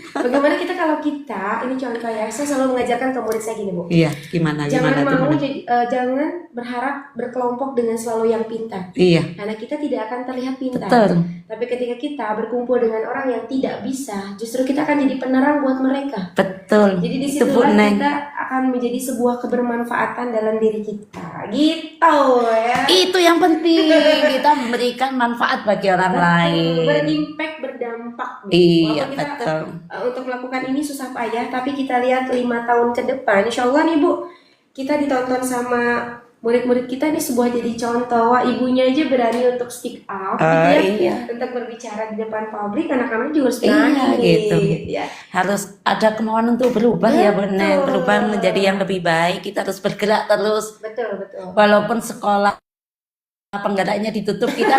Bagaimana kita kalau kita ini contoh ya, saya selalu mengajarkan ke murid saya gini Bu. Iya, gimana Jangan mau gimana? jangan berharap berkelompok dengan selalu yang pintar. Iya. Karena kita tidak akan terlihat pintar. Betul. Tapi ketika kita berkumpul dengan orang yang tidak bisa, justru kita akan jadi penerang buat mereka. Betul. Jadi di Itu situ Bu Neng. kita akan menjadi sebuah kebermanfaatan dalam diri kita. Gitu ya. Itu yang penting, kita memberikan manfaat bagi orang lain. Berimpact, berdampak. Iya, Walaupun kita, betul. untuk melakukan ini susah payah, tapi kita lihat 5 tahun ke depan, insya Allah nih Bu, kita ditonton sama murid-murid kita ini sebuah jadi contoh. Wah, ibunya aja berani untuk speak up gitu ya, untuk berbicara di depan publik, anak-anak juga harus berani gitu. ya. Harus ada kemauan untuk berubah ya Bu Neng, berubah menjadi yang lebih baik. Kita harus bergerak terus. Betul. Walaupun sekolah penggeraknya ditutup, kita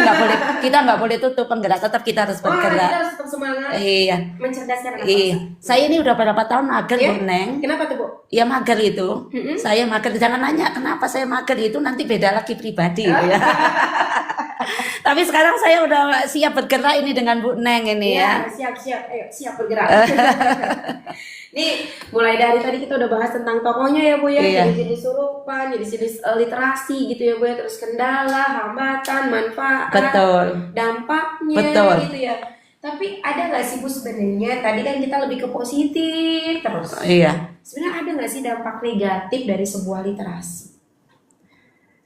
nggak boleh tutup penggerak, tetap kita harus bergerak. Kita harus tetap semangat. Iya. Mencerdaskan anak Iya. bangsa. Saya ini udah berapa tahun mager Bu Neng. Kenapa tuh Bu? Ya mager itu. Saya mager, jangan nanya kenapa saya mager, itu nanti beda lagi pribadi ya. Tapi sekarang saya udah siap bergerak ini dengan Bu Neng ini ya. Siap. Ayo, siap bergerak. Nih, mulai dari tadi kita udah bahas tentang tokohnya ya Bu ya, Iya. jadi surupan, jadi jenis literasi gitu ya Bu ya, terus kendala, hambatan, manfaat, Betul. dampaknya Betul. gitu ya. Tapi ada nggak sih Bu sebenarnya, tadi kan kita lebih ke positif terus. Iya. Sebenarnya ada nggak sih dampak negatif dari sebuah literasi?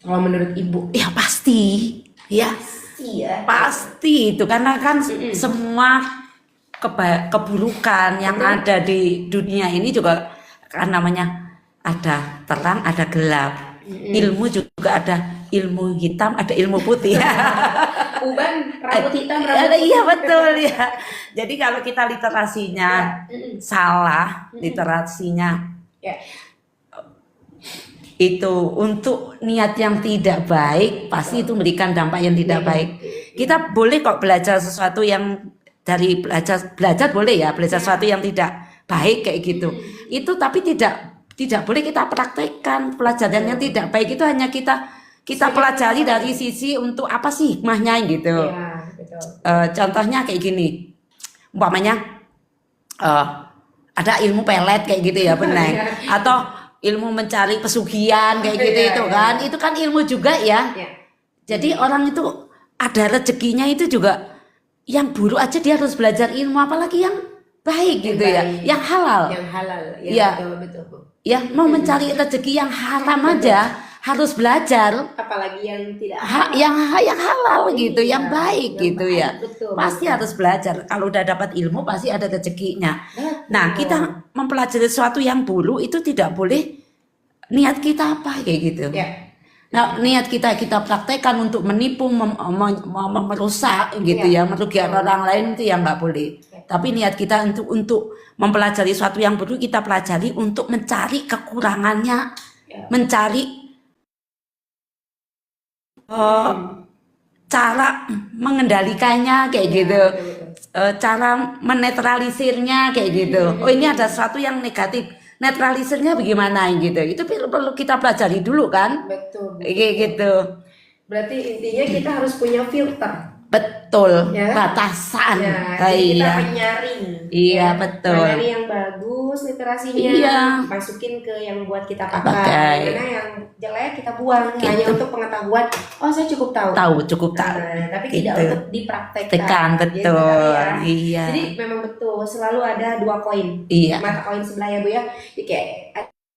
Kalau menurut Ibu? Ya pasti. Ya. Iya. Pasti itu karena kan semua keburukan yang ada di dunia ini juga kan namanya ada terang, ada gelap. Ilmu juga ada ilmu hitam, ada ilmu putih. Uban rambut hitam, rambut Iya betul ya. Jadi kalau kita literasinya salah, literasinya ya. itu untuk niat yang tidak baik, pasti itu memberikan dampak yang tidak baik. Kita boleh kok belajar sesuatu yang dari belajar boleh ya, belajar sesuatu yang tidak baik kayak gitu. Itu tapi tidak boleh kita praktekkan. Pelajaran yang tidak baik itu hanya kita pelajari dari sisi untuk apa sih hikmahnya gitu. Iya, betul. Contohnya kayak gini, umpamanya ada ilmu pelet kayak gitu ya Beneng, atau ilmu mencari pesugihan kayak gitu itu kan, itu kan ilmu juga ya. Jadi orang itu ada rezekinya itu juga, yang buruk aja dia harus belajar ilmu, apalagi yang baik gitu ya, yang halal. Yang halal, ya, betul. Ya mau mencari rezeki yang haram aja harus belajar, apalagi yang tidak yang halal gitu, yang baik yang gitu baik, ya. betul, Pasti harus belajar. Kalau udah dapat ilmu pasti ada rezekinya. Nah, kita mempelajari sesuatu yang buruk itu tidak boleh niat kita apa kayak gitu. Nah, niat kita praktekkan untuk menipu, merusak gitu ya, merugikan orang lain, itu yang nggak boleh. Tapi niat kita untuk mempelajari sesuatu yang buruk, kita pelajari untuk mencari kekurangannya, mencari cara mengendalikannya kayak gitu, cara menetralisirnya kayak gitu. Oh, ini ada sesuatu yang negatif, netralisirnya bagaimana gitu. Itu perlu kita pelajari dulu kan. Betul. Kayak gitu. Berarti intinya kita harus punya filter. Betul, batasan. Kita menyaring. Iya, betul. Mana nih yang bagus literasinya, masukin ke yang buat kita pakai. Mana yang jelek kita buang, hanya untuk pengetahuan. Oh, saya cukup tahu. Cukup tahu. Tapi tidak untuk dipraktekkan. Betul. Iya. Jadi memang betul, selalu ada dua koin. Mata koin sebelah ya Bu ya. Jadi kayak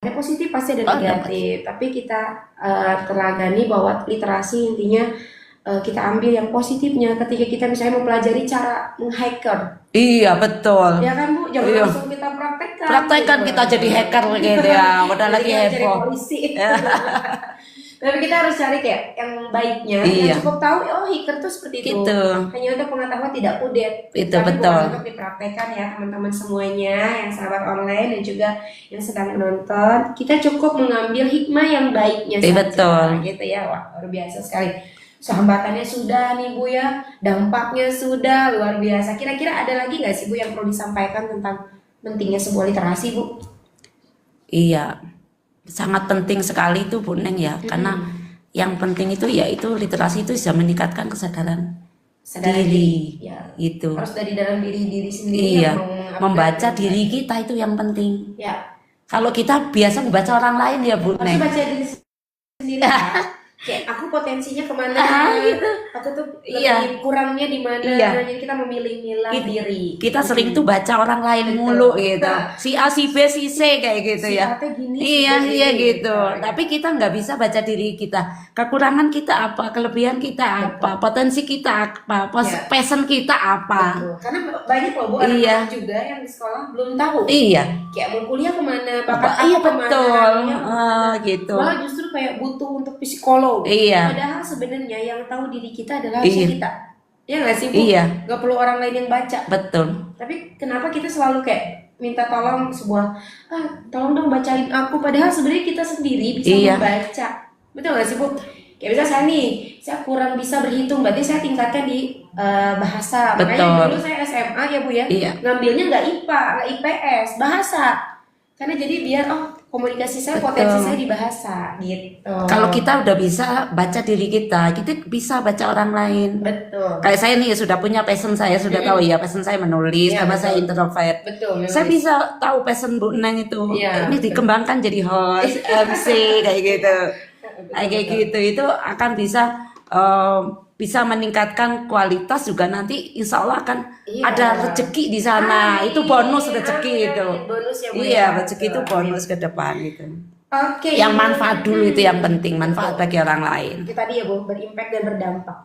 ada positif pasti ada negatif. Tapi kita terlagani bahwa literasi intinya kita ambil yang positifnya ketika kita misalnya mempelajari cara menghacker. Iya, betul. Ya kan Bu, jangan langsung kita praktekkan gitu. Kita jadi hacker gitu ya, padahal lagi heboh. Polisi. Tapi kita harus cari kayak yang baiknya, yang cukup tahu, oh hacker tuh seperti itu. Hanya untuk pengetahuan, tidak kudet. Itu tapi betul. Bukan untuk dipraktekkan ya teman-teman semuanya, yang sahabat online dan juga yang sedang menonton. Kita cukup mengambil hikmah yang baiknya saja. Betul. Gitu ya, wah luar biasa sekali. Sahambatannya sudah nih Bu ya, dampaknya sudah luar biasa. Kira-kira ada lagi nggak sih Bu yang perlu disampaikan tentang pentingnya sebuah literasi Bu? Iya, sangat penting sekali itu Bu Neng ya, karena yang penting itu yaitu literasi itu bisa meningkatkan kesadaran diri, gitu. Harus dari dalam diri sendiri. Membaca diri kita itu yang penting. Kalau kita biasa membaca orang lain ya Bu Neng. Harus baca diri sendiri. Kayak aku potensinya kemana, aku tuh lebih kurangnya di mana, jadi kita memilih-milah diri. Kita sering tuh baca orang lain mulu gitu, si A, si B, si C kayak gitu ya. Iya gitu. Tapi kita nggak bisa baca diri kita, kekurangan kita apa, kelebihan kita apa, potensi kita apa, passion kita apa. Karena banyak loh Bu anak-anak juga yang di sekolah belum tahu. Kayak mau kuliah kemana, betul. Gitu. Malah justru kayak butuh untuk psikolog. Padahal sebenarnya yang tahu diri kita adalah kita. Ya nggak sih Bu? Nggak perlu orang lain yang baca. Betul. Tapi kenapa kita selalu kayak minta tolong tolong dong bacain aku. Padahal sebenarnya kita sendiri bisa membaca. Betul nggak sih Bu? Kayak misalnya saya kurang bisa berhitung, berarti saya tingkatkan di bahasa. Makanya dulu saya SMA ya Bu ya, ngambilnya nggak IPA, nggak IPS, bahasa. Karena jadi biar komunikasi saya, potensi saya di bahasa gitu. Kalau kita udah bisa baca diri kita bisa baca orang lain. Betul. Kayak saya nih sudah punya passion, saya sudah tahu ya passion saya menulis, karena saya introvert. Betul. Saya bisa tahu passion Bu Neng itu. Ini dikembangkan jadi host, MC kayak gitu. Kayak gitu itu akan bisa meningkatkan kualitas juga, nanti insya Allah akan ada rezeki di sana. Itu bonus rezeki itu. Bonus ya Bu. Rezeki itu bonus ke depan gitu. Oke. Yang manfaat dulu itu yang penting, manfaat bagi orang lain. Itu tadi ya Bu, berimpact dan berdampak.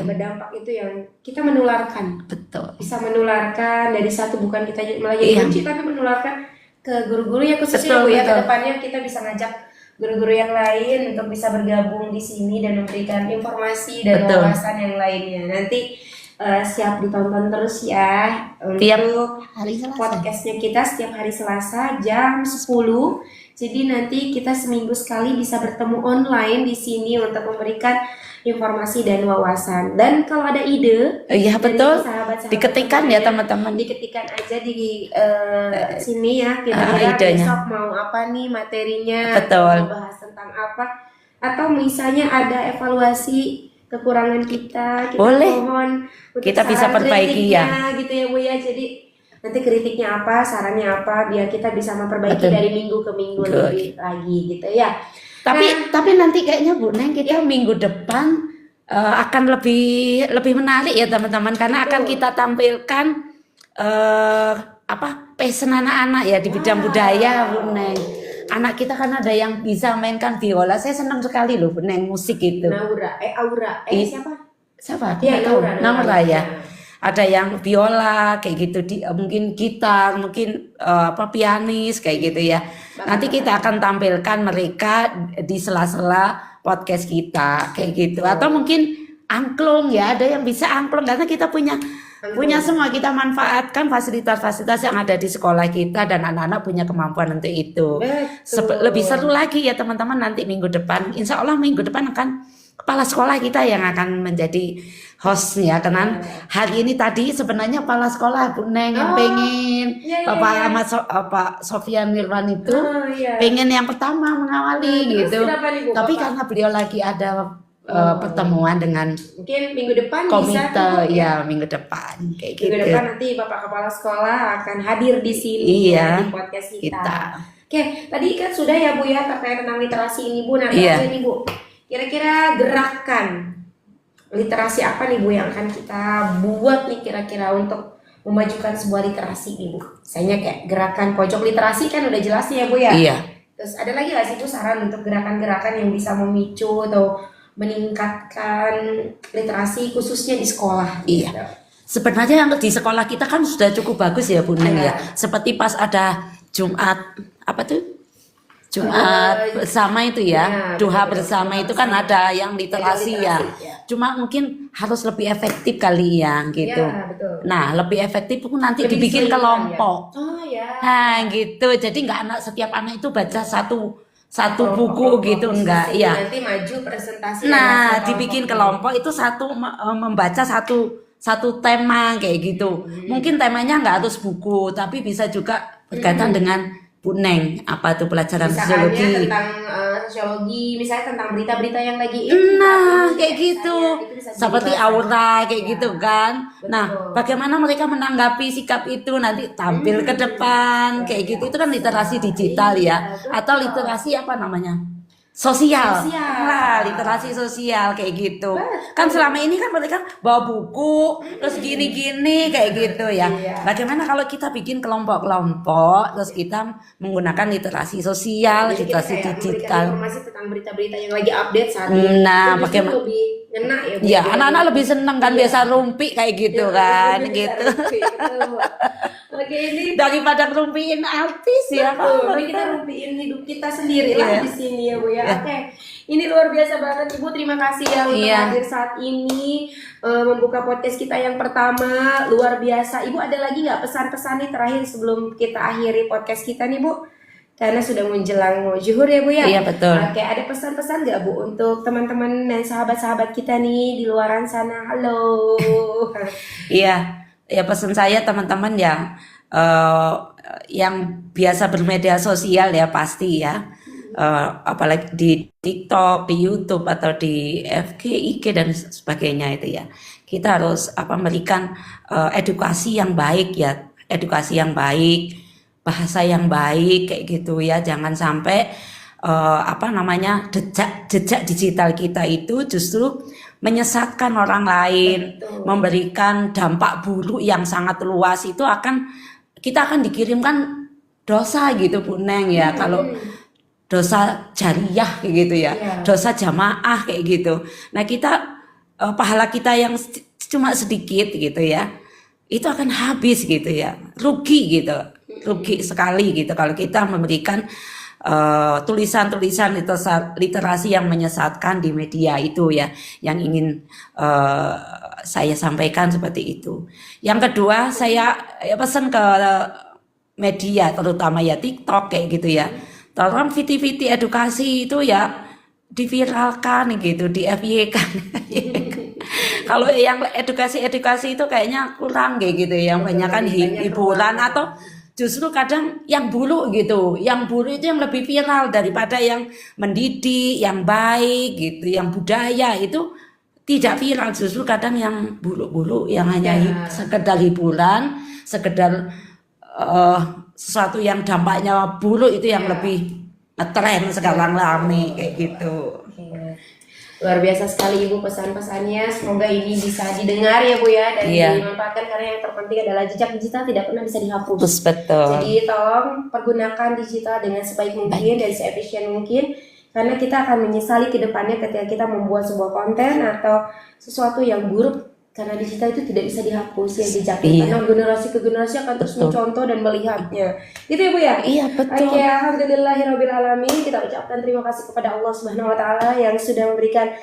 Berdampak itu yang kita menularkan. Betul. Bisa menularkan dari satu, bukan kita malah jadi kunci, tapi menularkan ke guru-guru ya khususnya Bu ya. Ke depannya kita bisa ngajak guru-guru yang lain untuk bisa bergabung di sini dan memberikan informasi dan wawasan yang lainnya. Nanti siap ditonton terus ya untuk hari Selasa. Podcastnya kita setiap hari Selasa jam 10. Jadi nanti kita seminggu sekali bisa bertemu online di sini untuk memberikan informasi dan wawasan. Dan kalau ada ide, betul, sahabat-sahabat diketikkan ya teman-teman. Diketikkan aja di sini ya, kira-kira besok mau apa nih materinya, mau bahas tentang apa, atau misalnya ada evaluasi kekurangan kita boleh, mohon kita bisa perbaiki ya. Gitu ya Bu ya. Jadi nanti kritiknya apa, sarannya apa, biar kita bisa memperbaiki Betul. dari minggu ke minggu Good. lebih lagi gitu ya. Tapi nanti kayaknya Bu Neng kita minggu depan akan lebih menarik ya teman-teman, karena akan kita tampilkan passion anak-anak ya di bidang budaya Bu Neng. Anak kita kan ada yang bisa mainkan biola. Saya senang sekali loh Bu Neng musik itu. Aura, siapa? Siapa? Ya, Nggak tahu. Naura Ya. Ada yang biola kayak gitu, mungkin gitar, mungkin pianis kayak gitu ya. Nanti kita akan tampilkan mereka di sela-sela podcast kita kayak gitu. Atau mungkin angklung ya, ada yang bisa angklung karena kita punya semua, kita manfaatkan fasilitas-fasilitas yang ada di sekolah kita dan anak-anak punya kemampuan untuk itu. Lebih seru lagi ya teman-teman, nanti minggu depan, insya Allah minggu depan akan kepala sekolah kita yang akan menjadi hostnya. Karena hari ini tadi sebenarnya kepala sekolah Bu Neng yang pengen Bapak Ahmad Pak Sofyan Mirwan itu pengen yang pertama mengawali gitu. Tapi karena beliau lagi ada pertemuan dengan mungkin minggu depan komite bisa minggu depan kayak minggu gitu. depan nanti Bapak Kepala Sekolah akan hadir di sini Iya, di podcast kita. Oke, tadi kan sudah ya Bu ya terkait tentang literasi ini Bu. Nanti aja nih Bu, kira-kira gerakan literasi apa nih Bu yang akan kita buat nih kira-kira untuk memajukan sebuah literasi nih Bu? Misalnya kayak gerakan pojok literasi kan udah jelas nih ya Bu ya. Iya. Terus ada lagi nggak sih Bu saran untuk gerakan-gerakan yang bisa memicu atau meningkatkan literasi khususnya di sekolah? Iya. Gitu. Sebenarnya yang di sekolah kita kan sudah cukup bagus ya Bu Neng ya. Seperti pas ada Jumat bersama itu ya, duha bersama itu kan ada yang literasi ya. Cuma mungkin harus lebih efektif kali ya gitu. Ya, betul. Nah, lebih efektif pun nanti Lebih dibikin sering, kelompok. ya. Oh ya. Nah, gitu. Jadi setiap anak itu baca satu buku gitu enggak ya. Nanti maju presentasi. Nah, dibikin kelompok itu membaca satu tema kayak gitu. Mungkin temanya nggak harus buku, tapi bisa juga berkaitan dengan Bu Neng, apa tuh pelajaran Misalnya sosiologi. tentang sosiologi, misalnya tentang berita-berita yang lagi Nah, kayak gitu. bisa Seperti dibahas. aura kayak gitu kan. Betul. Nah, bagaimana mereka menanggapi sikap itu nanti tampil ke depan kayak gitu. Itu kan literasi digital ya. Atau literasi apa namanya? Sosial. Nah, literasi sosial kayak gitu. Kan selama ini kan mereka bawa buku terus gini-gini kayak gitu ya. Bagaimana kalau kita bikin kelompok-kelompok terus kita menggunakan literasi sosial, Jadi kita literasi kayak memberikan digital. informasi tentang berita-berita yang lagi update saat ini. Nah, Itu justru bagaimana? lebih ngena ya. Bu. Ya, anak-anak lebih seneng kan biasa rumpi kayak gitu kan, Lebih gitu. bisa rumpi, betul. Oke, ini Daripada ngerumpiin artis ya kan. Betul, kita rumpiin hidup kita sendiri lah di sini ya Bu ya. Oke, ini luar biasa banget Ibu. Terima kasih ya untuk hadir saat ini membuka podcast kita yang pertama. Luar biasa. Ibu ada lagi nggak pesan-pesan nih terakhir sebelum kita akhiri podcast kita nih Bu? Karena sudah menjelang mau zuhur ya Bu ya. Iya, betul. Oke, ada pesan-pesan nggak Bu untuk teman-teman dan sahabat-sahabat kita nih di luaran sana? Halo. Iya, ya pesan saya teman-teman yang biasa bermedia sosial ya pasti ya. Apalagi di TikTok, di YouTube atau di FG, IG dan sebagainya itu ya. Kita harus memberikan edukasi yang baik ya, edukasi yang baik, bahasa yang baik kayak gitu ya. Jangan sampai jejak digital kita itu justru menyesatkan orang lain, memberikan dampak buruk yang sangat luas. Itu kita akan dikirimkan dosa gitu Bu Neng ya, kalau dosa jariah kayak gitu ya, dosa jamaah kayak gitu. Nah kita pahala kita yang cuma sedikit gitu ya, itu akan habis gitu ya, rugi gitu, rugi sekali gitu kalau kita memberikan tulisan-tulisan literasi yang menyesatkan di media itu ya, yang ingin saya sampaikan seperti itu. Yang kedua saya pesan ke media terutama ya TikTok kayak gitu ya, tolong video-video edukasi itu ya diviralkan gitu, di FYP kan. Kalau yang edukasi itu kayaknya kurang kayak gitu, yang banyak kan hiburan atau justru kadang yang buruk gitu, yang buruk itu yang lebih viral daripada yang mendidik, yang baik gitu, yang budaya itu tidak viral. Justru kadang yang buruk-buruk, yang hanya sekedar hiburan, sekedar sesuatu yang dampaknya buruk itu yang lebih tren sekarang rame kayak gitu. Oke. Luar biasa sekali Ibu pesan-pesannya. Semoga ini bisa didengar ya Bu ya dan dimanfaatkan, karena yang terpenting adalah jejak digital tidak pernah bisa dihapus. Betul. Jadi tolong pergunakan digital dengan sebaik mungkin dan seefisien mungkin, karena kita akan menyesali ke depannya ketika kita membuat sebuah konten atau sesuatu yang buruk, karena digital itu tidak bisa dihapus ya jejaknya, karena generasi ke generasi akan terus mencontoh dan melihatnya. Gitu ya Bu ya? Iya betul. Oke, alhamdulillahirabbil alamin. Kita ucapkan terima kasih kepada Allah Subhanahu wa taala yang sudah memberikan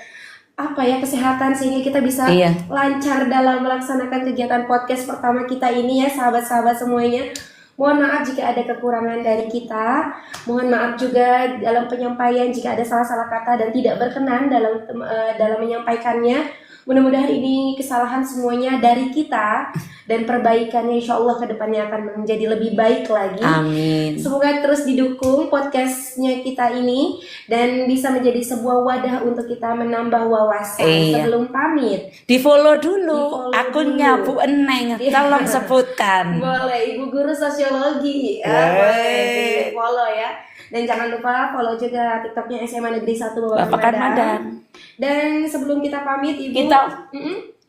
kesehatan sehingga kita bisa lancar dalam melaksanakan kegiatan podcast pertama kita ini ya, sahabat-sahabat semuanya. Mohon maaf jika ada kekurangan dari kita. Mohon maaf juga dalam penyampaian jika ada salah-salah kata dan tidak berkenan dalam menyampaikannya. Mudah-mudahan ini kesalahan semuanya dari kita dan perbaikannya insya Allah kedepannya akan menjadi lebih baik lagi. Amin. Semoga terus didukung podcastnya kita ini dan bisa menjadi sebuah wadah untuk kita menambah wawasan. Sebelum pamit, di follow dulu akunnya Bu Eneng, tolong sebutkan. Boleh, Ibu Guru Sosiologi. Boleh di follow ya. Dan jangan lupa follow juga TikToknya SMA Negeri 1 Babakan Madang. Dan sebelum kita pamit Ibu, kita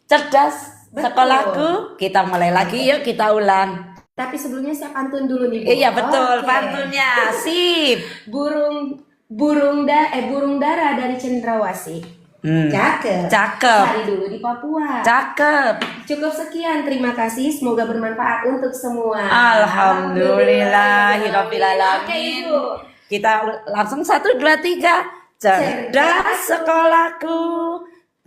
cerdas sekolahku, kita mulai lagi yuk, kita ulang. Tapi sebelumnya saya pantun dulu nih Bu. Iya betul, pantunnya sip. Burung dara dari Cendrawasih. Cakep. Cari dulu di Papua. Cakep. Cukup sekian, terima kasih. Semoga bermanfaat untuk semua. Alhamdulillahirabbil alamin. Oke Ibu. Kita langsung 1, 2, 3. Cerdas sekolahku,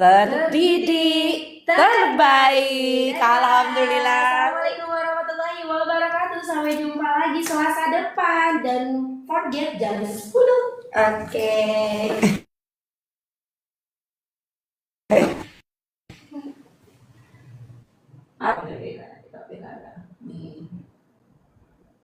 terdidik terbaik. Alhamdulillah. Assalamualaikum warahmatullahi wabarakatuh. Sampai jumpa lagi Selasa depan. Dan forget jam 10. Oke. Alhamdulillah.